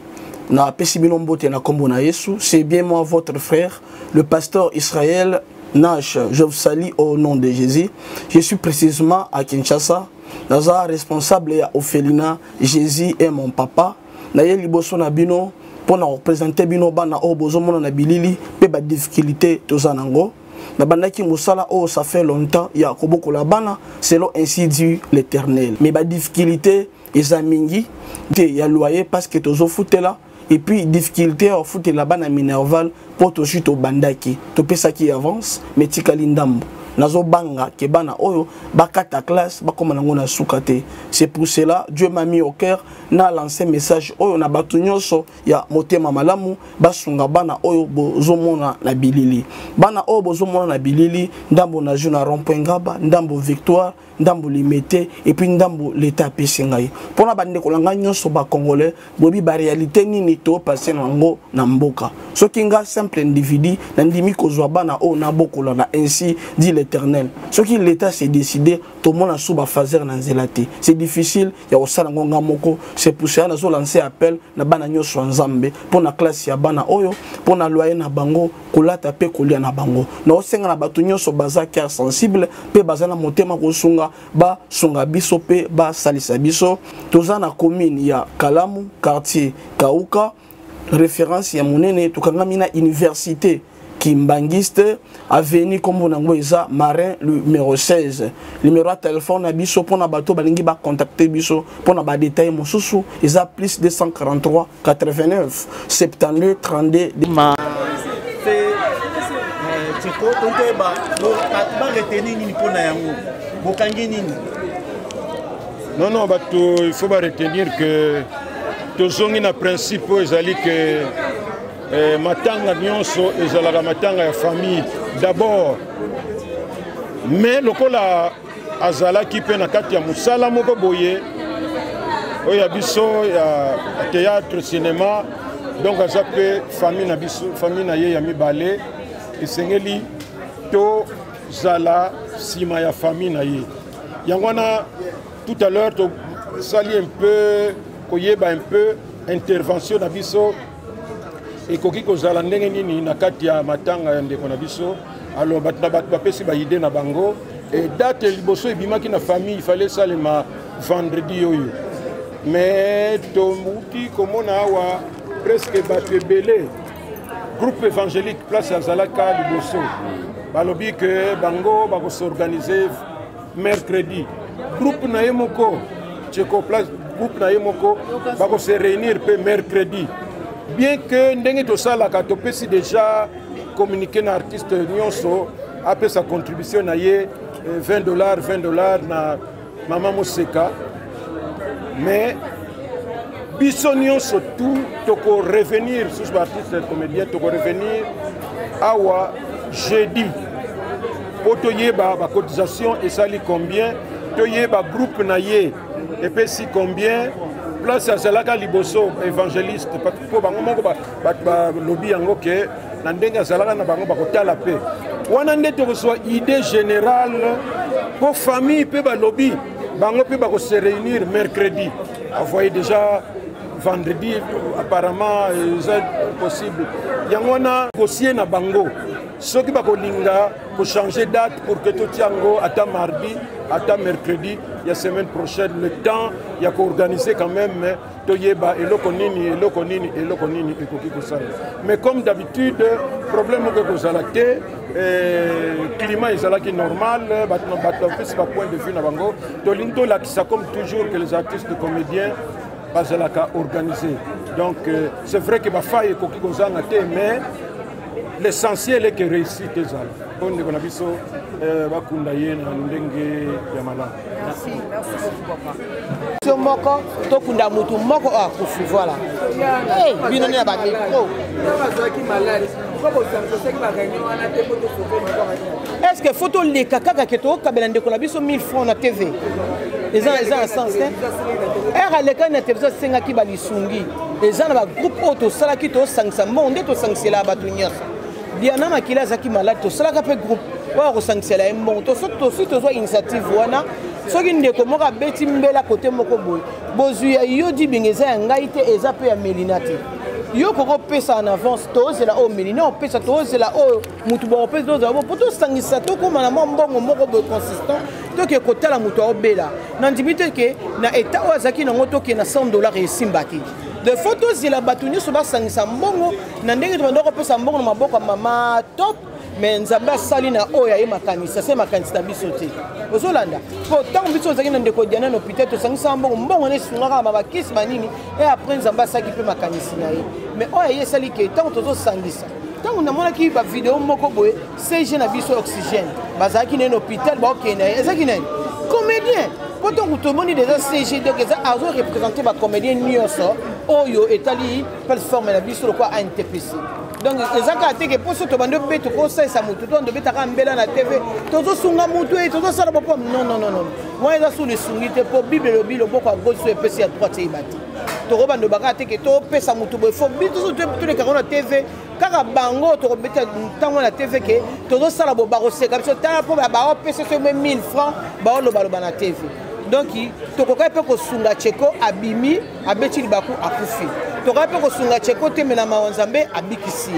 na pesi bino mbote na kombo na Yesu. C'est bien moi votre frère, le pasteur Israël Nash. Je vous salue au nom de Jésus. Je suis précisément à Kinshasa. Naza responsable ya Ophelina. Jésus est mon papa. Na ye liboso na bino pour na représenter bino bana o bozomona na bilili pe ba difficulté tozanango. Na bandaki musala o ça fait longtemps ya koboko la bana selon ainsi dit l'Éternel. Mais ba difficulté ezamingi te ya loyer parce que tozo foutela et puis difficulté au foutela bana minerval pour to chute au bandaki to pesa qui avance mais tikali ndambo nazo banga ke bana oyo bakata classe bakoma nango na sukate. C'est pour cela Dieu m'a mis au cœur na lancé message oyo na batu nyonso ya motema malamu basunga bana oyo bozomona na bilili bana oyo bozomona na bilili ndambo na juna rompengaba ndambo victoire ndambo limité et puis ndambo l'état pesingai pona bande kolanga nyonso ba congolais bobi ba réalité nini to passer nango na mboka soki nga simple individu na ndimi kozwa bana o na bokola na ainsi dit l'Éternel soki l'état s'est décidé to mona suba fazer na nzelate c'est difficile ya osala ngonga moko. C'est pour ça nazo lancer appel na bana nyonso nzambe pona classe ya bana oyo pona loyer na bango kolata pe kolia na bango na osenga na batu nyonso baza cœur sensible pe bazana motema kosunga ba sunga biso pe ba salisa biso toza na commune ya Kalamu quartier Kauka référence ya monene tukangami na université Kimbangiste avenue comme on eza Marin numéro 16 numéro de téléphone na biso pona bato balingi ba contacter biso pona ba détail mosusu eza plus 243 89 72 32 ma Tiko onte ba retenir nini pona yango bokangi nini. Non bato il faut ba retenir que tozongi na principe ezali que matanga nyonso ezalaka matanga ya famille d'abord mais lokola azalaki pe na kati ya musala moko boye oya biso ya théâtre cinéma donc aza pe famille na biso famille na ye ya mibale esengeli to zala sima ya famille na ye yango wana tout à l'heure to sali un peu koyeba un peu intervention na biso et koki kozala ndenge nini na kati ya matanga ya ndeko na biso alors batna bapesi ba idée na bango et date liboso ebimaki na famille il fallait salema vendredi yoyo mais tomuti komona awa presque bato ebele groupe évangélique place ya zalaka liboso balobi que bango bako s'organiser mercredi groupe na ye moko tcheko place groupe na ye moko bako se réunir pe mercredi. Bien que ndenge to sala ka to pesi déjà communiquer na artiste nyonso après sa contribution na ye $20 na Mama Moseka mais biso nyonso tout toko revenir sur artiste comédien toko revenir awa jeudi poto yeba ba cotisation et sali combien to yeba groupe na ye et pesi combien place à Zalaka liboso évangéliste pour bango moko ba lobby yango ke na ndenge Zalaka na bango ba kotala pe wana ndete ko soit idée générale pour famille pe ba lobby bango pe ba ko se réunir mercredi envoyer déjà vendredi apparemment c'est possible yango na dossier na bango soki ba ko linga ko changer date pour que tout yango ata mardi ata mercredi la semaine prochaine le temps il y a qu'organiser quand même toyeba eloko nini ekoki kosala mais comme d'habitude problème que kozala te climat ezalaki normal bato pesi ba point de vue na bango tolingi tolakisa comme toujours que les artistes comédiens bazalaka organisés donc c'est vrai que bafaille ekoki kozala te mais l'essentiel est que réussite ezala onde kona biso bakunda ye na ndenge ya malamu. Merci beaucoup papa. Moko tokunda mutu moko akufi voilà. Eh bino na ba micro. Est-ce que photo les kaka keto kabela ndeko na biso 1000 francs na TV. Eza en sens hein. Era le kana TV senga ki balisungi. Eza na ba groupe auto sala ki to sangsa monde to sangsela batunyasa. Diana makila zaki malade to sala ka pe groupe. Wa ko sangsela embo to so initiative wana. Soki ndeko moko beti mbela côté moko boy. Bozu ya yodi bingeza ngai te eza pe ya melinati. yo koko pesa en avance tozela o milina opesa tozela o mutu ba opesa tozela bo poto sangisa to koma na mbongo moko bo consistant to ke kotala mutu obela na ndimite ke na eta wazaki na ngoto ke na $100 esimbaki de photos zela batuni so ba sangisa mbongo na ndenge to ndoko pesa mbongo na maboko mama top mais nzamba sali na oya ye makanisa se makanisa biso te ozolanda po tango biso zaki na ndeko diana no hôpital to sangisa mbongo ne sungaka mabakisi banini et après nzamba saki pe makanisi na ye mais oya ye sali ke tango tozo sangisa tango na mona ki ba vidéo moko boye CG na biso oxygène bazaki na hôpital ba okena ezaki na comédien poto kutomoni déjà CG donc ça a représenté ba comédien nyonso oyo etali plateforme na biso lo kwa NTPC. Donc les gens qui ont posé tout le monde peut conseiller ça mutu to ndo betaka mbela na TV tozo sunga mutu et tozo sala boko non moi eza sous le sungite pour bible le bilo boko à gauche sur PC à droite et bati to roba ndo bakate ke to pesa mutu bo fo bitu to les carons na TV kaka bango to beta ntango na TV ke tozo sala bo barose comme ça ta po ba PC sur 1000 francs ba lo baloba na TV. Donc tokoka pe ko sunga cheko abimi abeti libaku akufi tokoka pe ko sunga cheko te mena mawanzambe abikisi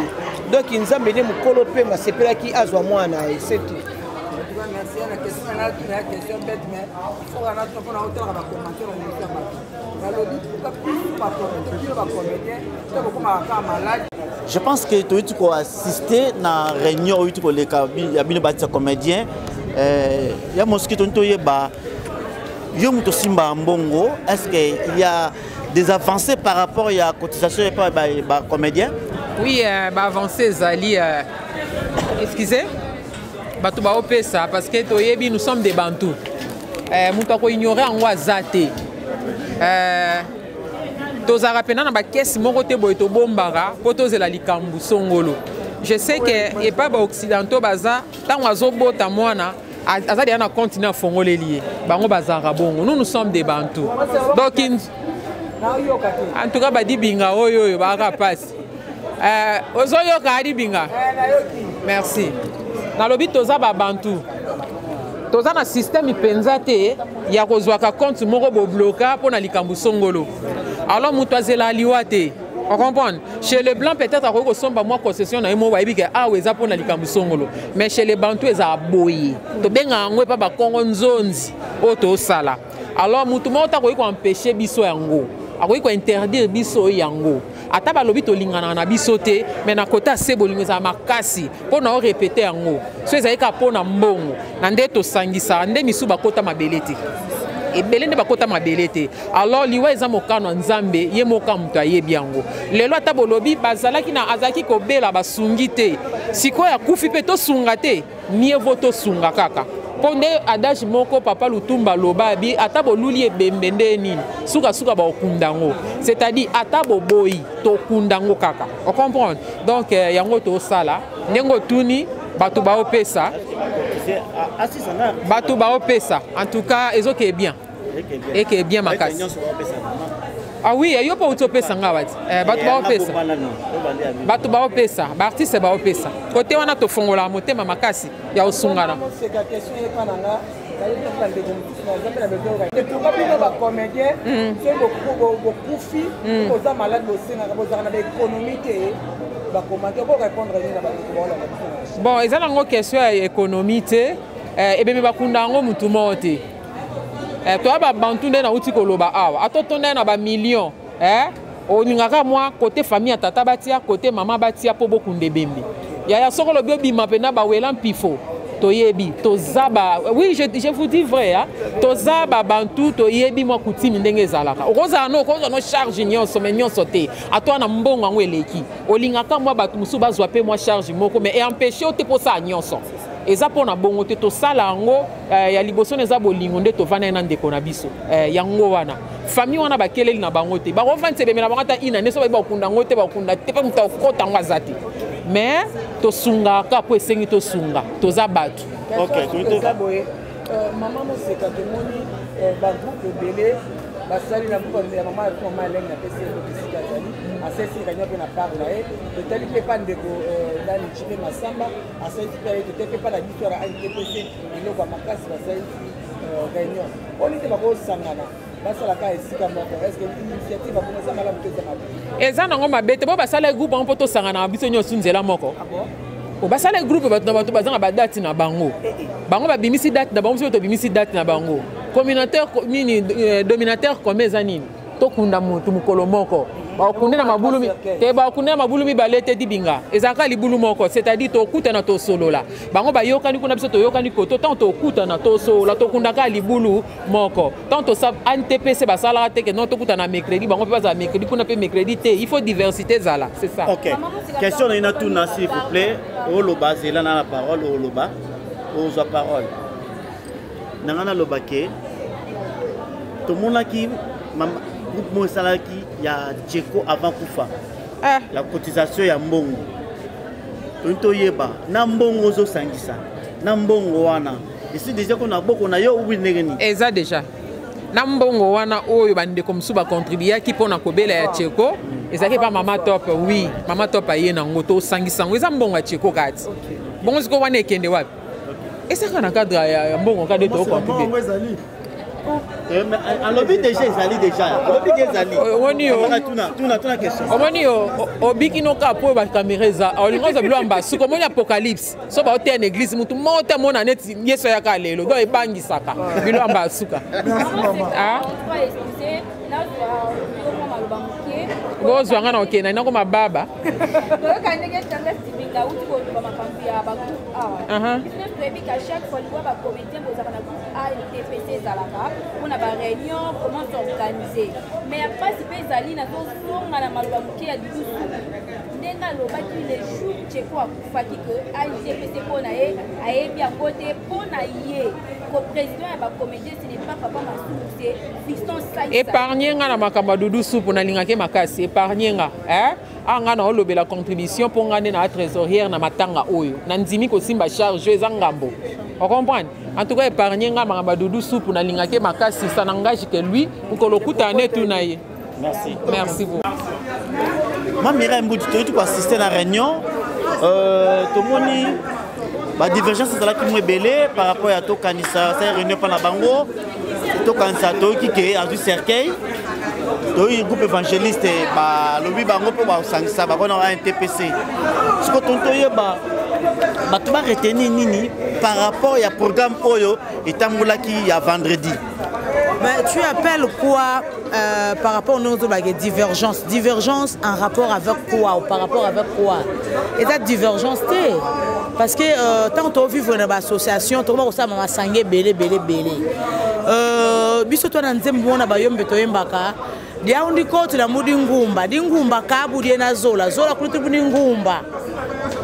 donc nzambe ne mukolo pe masepela ki azwa mwana c'est tout. Merci la question là tu as question bête mais faut on a trop pour autant va commenter on est pas le but pas malade. Je pense que tu peux assister à une réunion où tu peux les comédiens. Il y a mosquito ba yo muto simba mbongo. Est-ce qu'il y a des avancées par rapport à la cotisation par les comédiens? Oui, avancées Zali. Excusez. Batu ba opesa parce que toyebi nous sommes des Bantous. Muto ko ignorer en wazate. Tozara pena na ba caisse moko te boy to bombara po tozela likambu songolo. Je sais que et pas ba occidentaux baza tant wazo bota mwana azali na continent fongolé lié. Bango bazara bongo. Nous sommes des Bantous. Donc en tout cas ba di binga oyo ba ka passe. Ozoyo ka di binga. Merci. Na lobi toza ba Bantou. Toza na système penza te ya kozwaka compte moko bo bloka pour na likambu songolo. Alors mutazela liwate. On comprend. Chez les blancs peut-être ako ko somba moi concession na mo wayibi ke awe za pour na likambu songolo. Mais chez les Bantous eza boyi. To benga ngwe pa ba Kongo nzonzi o to sala. Alors mutu mo ta ko empêcher biso yango. Ako ko interdire biso yango. Ata balobi to lingana na biso te mais na kota se bolingo za makasi pona o répéter yango so ezali ka pona mbongo na nde to sangisa nde misu bakota mabelete ebele nde bakota mabelete alors liwa eza mokano nzambe ye moka mutu ayebi yango lelo ata bolobi bazalaki na azaki kobela basungi te sikoya kufi pe to sunga te mieux vaut to sunga kaka ponde adage moko papa Lutumba lobabi ata boluli ebembe nde nini suka ba okundango c'est-à-dire ata boboyi to kundango kaka on comprend donc yango to sala ndengo tuni batu ba opesa batu ba opesa en tout cas ezoke bien et que bien makasi ah oui yo po utopesa ngabati batu ba opesa batu ba opesa ba artiste ba opesa côté wana to fongola motema makasi ya osungana bon ils ont une question économique et bien bakunda ngo mutu mote toi ba Bantou nde na uti koloba awa atotonde na ba million oningaka moi côté famille tata batia côté maman batia po bokunde bembe ya sokolo bio bima pena ba wela mpifo toyebi tozaba oui je vous dis vrai tozaba Bantou toyebi moi kutimi ndenge ezalaka okoza no charge nyonso mais nyonso te atwa na mbongo ngo eleki olingaka moi batu musu bazwa pe moi charge moko mais et empêcher ote po sa nyonso eza pona bongo te to sala yango ya liboso neza bolingo nde to vana na ndeko na biso yango wana famille wana bakeleli na bango te ba revante be mena bangata ina neso ba okunda ngote ba okunda te pa muta okota ngazati mais to sunga ka po esengi to sunga to za batu OK to boye maman mo seka to moni ba groupe belé basali na mpo ya maman ya maman leng na pesi ko bisika zali asesi kanya pe na part na e to tali pe pa ndeko dali chipe masamba asesi pe to te pa na histoire a NTPC ilo kwa makasi basali réunion oni te bako sangana eza nango mabe te bo basala groupe mpo tosangana na biso nyonso nzela moko basala groupe bato na bato bazanga badate na bango bango babimisi date na bango biso tobimisi date na bango communautaire nini dominateur comme eza nini tokunda mutu mukolo moko bakunde na mabulu te bakunde na mabulu mibale te dibinga ezaka libulu moko c'est-à-dire tokutana tosolola bango bayokani kuna biso toyokani koto tant tokutana tosolola tokundaka libulu moko tant to sab NTPC basala te que non tokutana mercredi bango pe baza mercredi kuna pe mercredi te il faut diversité zala c'est ça. OK, question na ina tuna s'il vous plaît oloba zela na la parole oloba oza parole nangana lobake tomonaki groupe Mosalaki, il y a Tcheko avant Koufa. La cotisation ya mbongo. Tonto yeba, na mbongo zo sangisa. Na mbongo wana. Ici déjà qu'on a beaucoup na yo ou negeni. Eza déjà. Na mbongo wana oyo bande comme suba contribuer qui pona kobela ya Tcheko. Ezaki pa mama top, oui, mama top aye na ngoto sangisa. Eza mbongo ya Tcheko kati. Bongo ziko wana ekende wapi? Esa kana cadre ya mbongo kade to contribuer. En lobby déjà ezali déjà. En lobby ezali. Woni yo. Tuna question. Woni yo obiki no ka po ba caméra za. Olingo za bilamba suko moni apocalypse. So ba hotel en église mutu mota mona net yeso ya ka lelo. Do ebangi saka. Bilamba suka. Ah. Gozo ngana okena inako mababa. On a une réunion, comment s'organiser. Mais après, si les alliés n'ont pas la malobamouké à 12 jours. N'enga l'obaki les jours tcheko à Koufaki que AIGPC pour naïe, aïe bien côté pour naïe. Le président et la comédie, ce n'est pas papa Massou, c'est Fiston Saïsa. Épargnez nga na makamba dudu soupe na lingake makasi. Épargnez nga, hein? Anga na olobe la contribution pour ngane na trésorière na matanga oyo. Na ndimi ko simba charge ezangambo. On comprend? En tout cas, épargner nga makamba dudu soupe na lingake makasi, ça n'engage que lui pour que le coup t'ane tout naïe. Merci. Merci beaucoup. Moi, Mireille Mboudi, tu peux assister à la réunion. Tout le monde, la divergence est là qui m'a belé par rapport à tout Kanissa, c'est réunion par la bango, tout Kanissa, tout qui est à du cercueil, tout le groupe évangéliste, le lobby bango pour ça, on a un TPC. Ce que tu as tu vas retenir nini par rapport au programme Oyo et Tamboulaki il y a vendredi. Mais tu appelles quoi par rapport aux autres divergence? Divergence en rapport avec quoi ou par rapport avec quoi? Et cette divergence, parce que tant que tu vis dans l'association, tu vas aussi maman sangé belé. Biso toi dans nzembo na bayombe to yembaka. Dia undi kote la mudi ngumba, di ngumba kabu di na zola kulutu buni ngumba.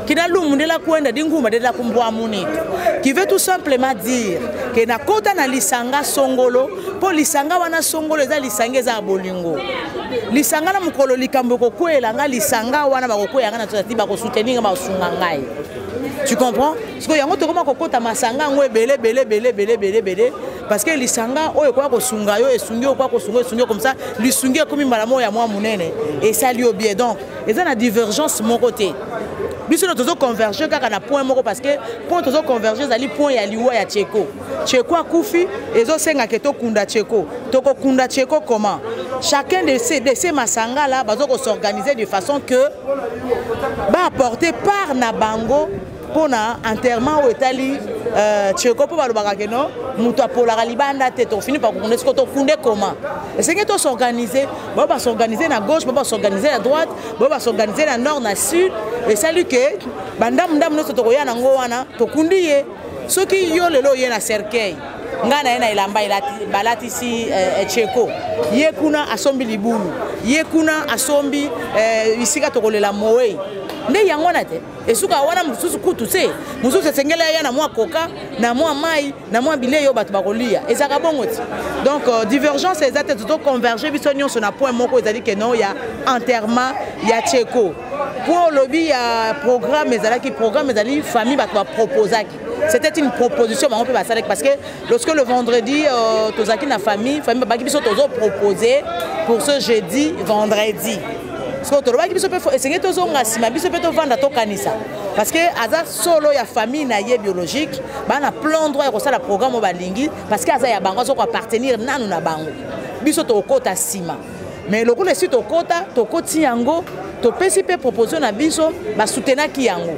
Kina lumundela kwenda di ngumba de la kumbwa munito. Qui veut tout simplement dire que na kota na lisanga songolo, po lisanga wana songolo eza lisanga za bolingo. Lisanga na mukolo likambo ko kwela nga lisanga wana ba ko kwela nga na tsati ba ko soutenir ba sunga ngai. Tu comprends? Parce que yango to koma ko kota masanga ngwe belé parce que lisanga oyo kwa ko sunga yo esungi ko ko sunga comme ça, lisungi comme malamo ya mwa munene et ça lui bien donc. Et ça na divergence mon côté. Biso nous tous converger car na point moko parce que point tous converger zali point ya liwa ya Tcheko. Tcheko akufi ezo senga keto kunda Tcheko. Toko kunda Tcheko comment? Chacun de ces masanga là bazo ko s'organiser de façon que ba apporter par na bango pour na enterrement au Italie Tcheko pour balobaka que non muto apola libanda te to fini par connaître ce que to kunde comment. Et c'est que to s'organiser, ba s'organiser na gauche, ba s'organiser à droite, ba s'organiser na nord na sud et salut que bandam no to ko yana ngo wana to kundiye soki yo lelo ye na cercueil ngana ena ilamba balati si Tcheko ye kuna asombi libulu ye kuna asombi isika to kolela moe nde yango na te esuka wana mususu kutu se mususu sengela ya na mwa koka na mwa mai na mwa bile yo batu bakolia ezaka bongo ti donc divergence ezate to converger biso nyonso na point moko ezali que non ya enterrement ya Tcheko pour lobby ya programme ezalaki programme ezali famille batu ba proposaki. C'était une proposition, on peut passer avec parce que lorsque le vendredi, Tozaki na famille baki biso tozo proposé pour ce jeudi, vendredi. Parce que Tozaki biso peut essayer tozo ngasima biso peut to vendre to kanisa. Parce que aza solo ya famille na ye biologique, ba na plan droit ya ko sala programme au balingi parce que aza ya bango so ko appartenir nanu na bango. biso tokota sima mais lokola esi tokoti yango topesi mpe proposition na biso basoutenaki yango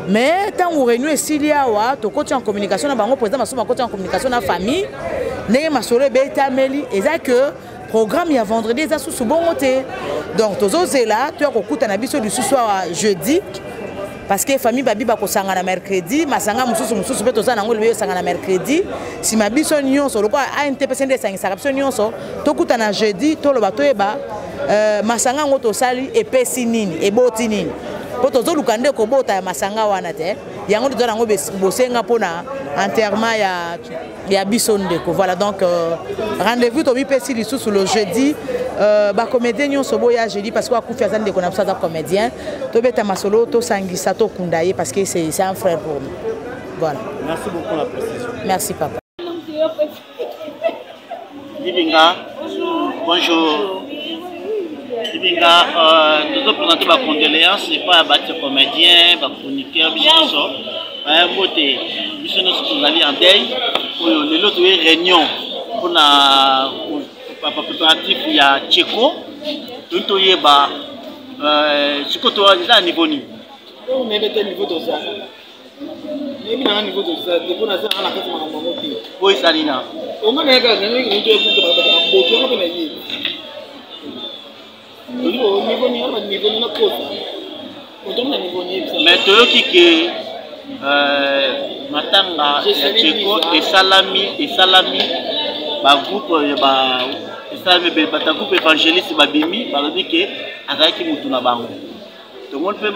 mais ntango réunion esili awa tokoti en communication na bango président Masomba akoti en communication na famille ndenge masolo ebetameli eza que programme ya vendredi eza susu bongo te donc tozozela toya kokuta na biso lisusu awa jeudi parce que famille babi bakosanga na mercredi masanga mususu mpe toza nango libe yosanga na mercredi sima biso nyonso lokola ANTPC nde esangisaka biso nyonso tokuta na jeudi toloba toyeba masanga ngo tosali epesi nini eboti nini po tozoluka nde kobota ya masanga wana te yango toza nango bosenga mpona enterrement ya biso ndeko voilà donc rendez-vous tobipesi lisusu le jeudi bacomédien nyonso boya jeudi parce que akufi aza ndeko na biso aza comédien tobeta masolo tosangisa tokunda ye parce que c'est un frère pour nous voilà. Merci beaucoup la précision. Merci papa. Libinga, bonjour. Libinga, nous avons présenté ma condoléance, c'est pas un comédien, un chroniqueur, un beauté. Nous sommes allés en deuil pour l'autre réunion pour la préparatif il y a Tcheko. Tout est bas. Ce que tu as déjà à niveau ni. On est à niveau de ça. Mais à niveau de ça, depuis qu'on a ça à la case de ma maman. Oui, Salina. On a un gars qui est un peu de mais toyoki ke matanga ya Tcheko esalami bagroupe batagroupe évangéliste babimi balobi ke azalaki mutu na bango tomoni mpe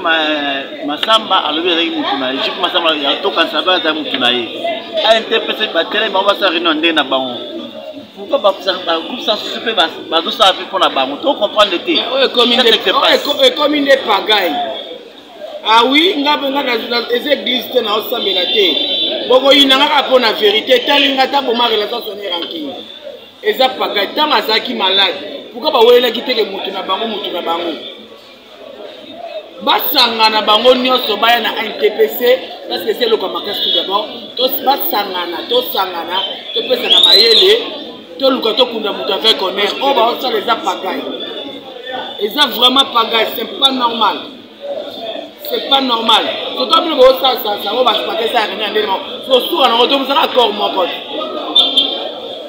Masamba alobi azalaki mutu na ye jipe Masamba tokanisa ba azali mutu na ye ANTPC batelemi bango basala réunion ndenge na bango. Pourquoi groupe sans souper bazo ça pour la banque on comprend le thé comme une pagaille ah oui les églises na osambela te boko inanga pour la vérité talinga ta boma relation sonner ranking eza pagaille tant azaki malade pourquoi ba welela kiteke mutu na bango basangana bango nyonso baya na NTPC parce que c'est le commentaire tout d'abord basangana to pesa na mayele tout le gâteau qu'on a monté connaître, on va aussi les apagailles. Les a vraiment pagaille, c'est pas normal. C'est pas normal. Surtout que ça va se passer ça rien d'élément. Surtout on retourne ça encore mon pote.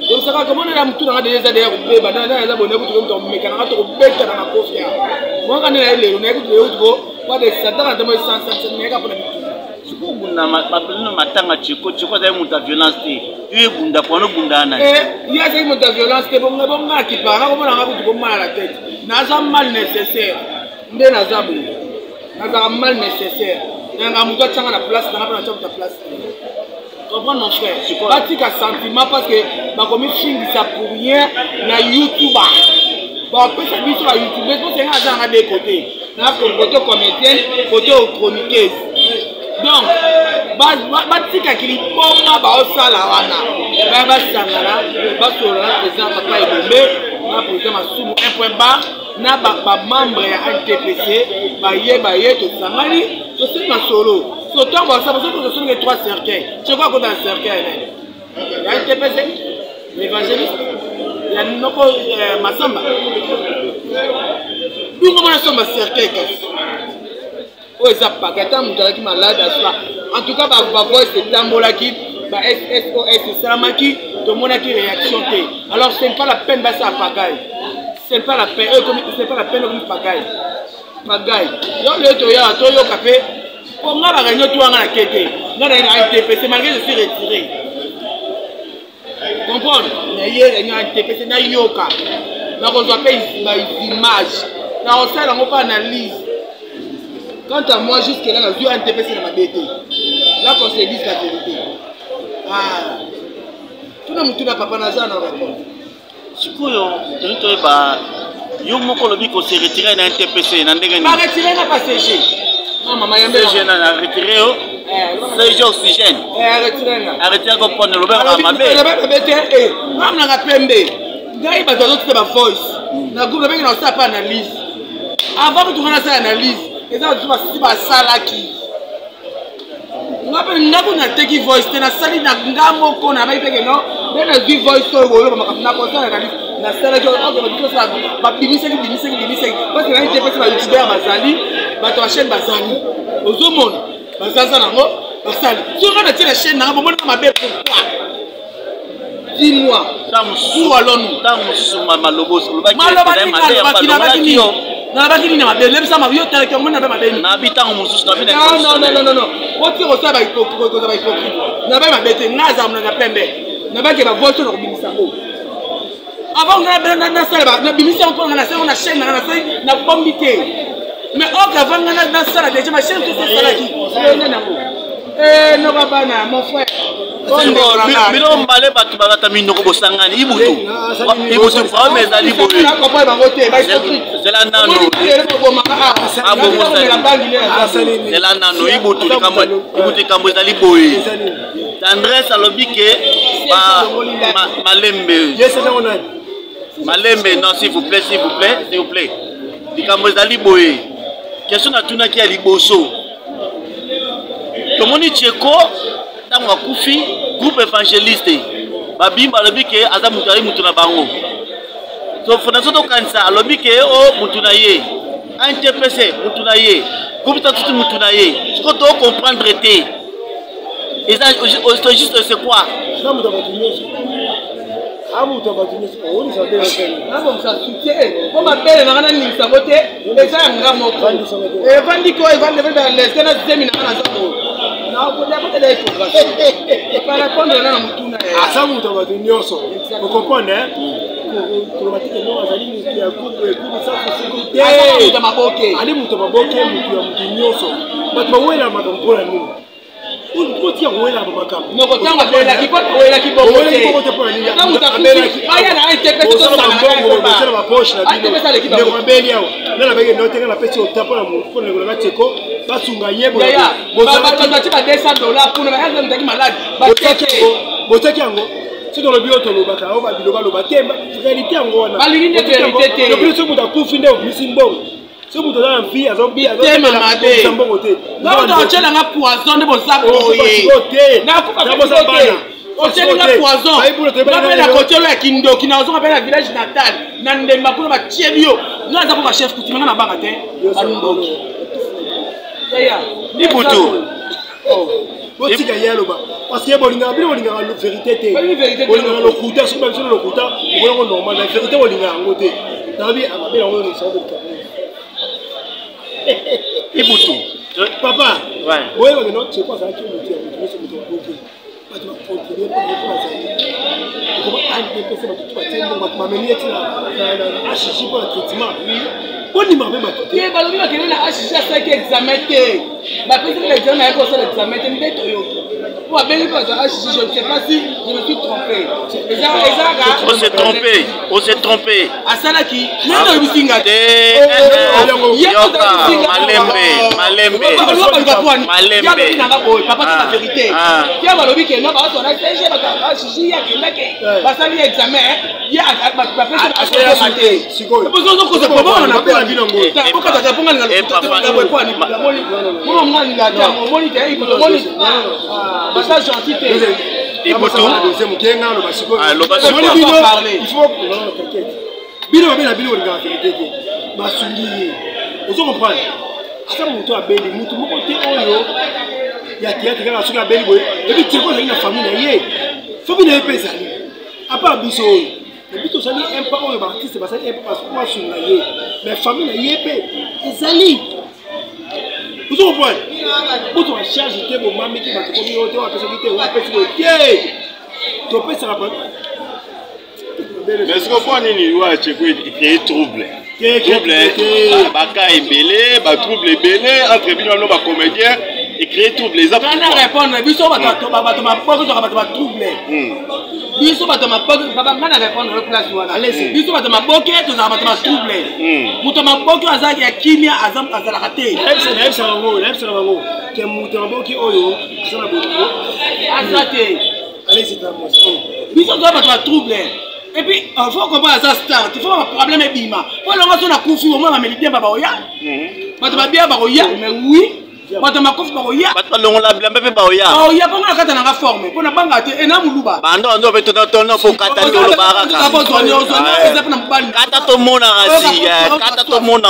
Donc ça comment on a tout dans des derrière bébé, dans les abonnés vous comme ton mécanique tu bête dans ma confiance. Moi quand on est les on écoute les autres pas des satans dans mes sens ça méga pour na matanga Tcheko za muta violence te yé bunda pono bunda na il y a des muta violence te bonga qui parle comme on a beaucoup de mal à la tête n'a mal nécessaire ndé n'a mal nécessaire n'a muta tanga na place na pas na place comprends mon frère pas tika sentiment parce que ba comme chingi ça pour rien na YouTube bon après ça dit sur YouTube mais c'est un agent à des côtés na côté comédien côté chroniqueuse. Donc, batika kili poma ba osala wana. Ba basangala, ba tola président papa Ebembe, na président Masumu 1 point bas, na ba membre ya NTPC, ba ye to sangali, to c'est ma solo. Surtout ba ça parce que ce sont les 3 cercueils. C'est quoi qu'on a un cercueil là? Ya NTPC, l'évangéliste, ya noko Masamba. D'où comment on a un cercueil oh ça pas quand on est malade en tout cas va voir ce tambola qui va SOS Salamaki tout le monde a qui réaction alors c'est pas la peine ça pagaille c'est pas la peine c'est pas la peine de pagaille donc le toyo capé on a gagné tout en la quête on a NTPC malgré je suis retiré comprendre mais hier il y a NTPC na yoka na on doit payer image na on sait on pas analyse. Quant à moi, jusque-là, je suis un TPC dans ma BT. Là, qu'on se dise la vérité. Ah. Tout le monde n'a pas nazar dans la réponse. Si vous avez retiré dans un TPC, pas retiré, n'a pas CG. Non, maman, il y a CG, n'a retiré. CG oxygène. Retiré, comme prendre le bain à ma mère. Même dans la PMB, il y a des gens qui ont une voice. Dans le groupe, il y a une analyse. Avant que tu fasses cette analyse, et ça tu vas salaki ngako na teki voice tena sali na ngamo ko na bai peke no na di voice to go na ko sala na nasalaki babimisaki parce que nai te pesi bayoutubeur bazali bato bachaîne bazali ozomona bazaza nango basali soki natie na chaîne nanga bomonaka mabe pourquoi dis-moi nalobaki nini na mabe lebisa mabe yo talaki yango na be mabeni non oti kosala bahypocrite na be mabe te nga azala monanga pembe nabaki bavoto na kobimisa ngo avant nasala nabimisi yango mpona nasala na chaîne nanga nasali na bombi te mais oka avant nga nasala déjà ma chaîne tout esalaki nene nango noka bana mon frère bino mbale bato balata minoko bosangani ibutu vraimen ezali boye zela nano zela nano ibutu likambo ezali boye tendresse alobi ke malembe non s'il vous plaît likambo ezali boye question natunaki ya liboso tomoni Tcheko ntango akufi groupe évangéliste babimba alobi ke aza mutu ali mutu na bango tofona so tokanisa alobi ke o mutu na ye ANTPC mutu na ye groupe tatuti mutu na ye siko to comprendre te eza juste c'est quoi mabele nanga naningisa ngo te eza yanga moko evandiko evande leske na zemi nanga naza par répondre na mutuna asa mutu bato nyonso okomprendre ali mutu maboke mutu ya mutu nyonso bato bawela makambo mpona nini otia kowela makambo nokotanga belaki po kowelaki bongo te aya na ANTPC baposhe na bino ndekobeli awa nana beke notenga na pesi otapona mpona lekolanga Tcheko basunga ye bati ba $200 mpona bayanza mutaki malade boteki yango soki olobi oyo tolobaka o babiloba loba te réalité yango wana balingi nde réalité te lobili soki moto akufi nde obimisi mbongo soki moto aza na mfi azobitema mabe mbongo te otyelanga poison nde boza boye nakufa otyelinga poison napena kotyelo ya kindoki nazonga mpe na village natal na ndemba kuna batieli yo nga aza mpo bachef kutimanga na banga te bandoki libutu botika ye aloba parce que bolingaka bino bolingaka vérité te bolingaka lokuta soki babiso na lokuta okolongo normal na vérité bolingaka yango te nabi amabe yango ibutu papa boyebake no Tcheko azalaki motu ya motu nyonso moto baboke bato bacontribue mpo bazali okoma ANTPC bato batie mbongo bato bamemi eti na achichi mpo na traitement bonima mpe bato te balobi bakende na achichi asalaki examen te bapesaki na examen nayaki kosala examen te nde toyoki po babengi bato achichi je ne sais pas si je me suis trompé on s'est trompé asalaki nende oyebisinga te malembe nanga boye papa te la vérité tia balobi keno baotona sege bato achichi yakendaki basali examen ye bapesaka te ozokoza probona na pela bino ngo okata ponga nga lokuta omoni te omoni basa gentil te bino babena bino olingaka vérité te basungi ye ozo comprendre ata moto abeli mutu moko te oyo ya théâtre kaka soki abeli boye ebi Tcheko azali na famille na ye famille na ye mpe ezali apart biso oyo ebi tosali impa oyo baartiste basali impa parce po basunga ye mais famille na ye mpe ezali ozo comprendre moto bacharge te bomamiki bato komi oyo te wapesaki te wapesi boye te topesaka mais ce qu'on nini wa Tcheko créer trouble baka ebele ba trouble ebele entre bino no ba comédien et créer trouble les après na répondre biso bato mapoko to bato ba trouble biso bato mapoko baba ngana répondre le place wana biso bato maboke to za bato ba trouble muto maboke azaki ya kimia azala kate na bango ke muto maboke oyo azana bongo azate allez-y tamo biso to bato ba trouble. Et puis, il faut comprendre ça, star. Il faut avoir un problème et bima. Pour le moment, on a confié au moins à Mélidien Babaoya. Mais oui, bato makofi bakoya bato balongola bilamba mpe baoya baoya bongo na kata nanga forme mpo na banga te ena moluba bando mpe tono po kata te olobaka kata tomonaka si kata tomona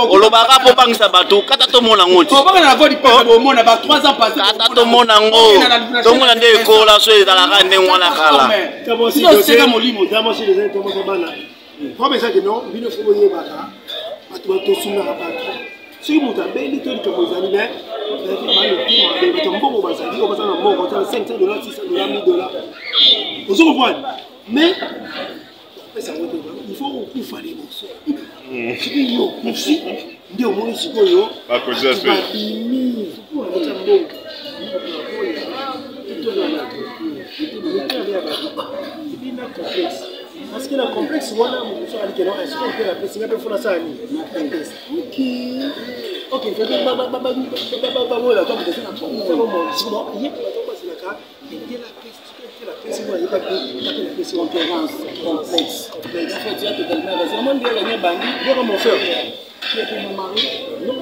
olobaka po bangisa bato kata tomona ngo te kata tomona ngo tomona nde ekola so ezalaka ndenge wana kala si moto abeli to likambo ezali me bato mbongo bazali obaza na moko otala $500 $600 $1000 ozo comprendre mais il faut okufa liboso soki yo okufi nde omoni sikoyo babimi ota mbongo ebina complexe parce que la complexe wana mokoso alike no est-ce qu'on peut la place ngape fona sani OK voilà comme ça na bon c'est bon il y a pas de la carte et la place moi il pas que la question complexe en fait tu as totalement raison moi bien gagner bandi bien mon frère mon mari non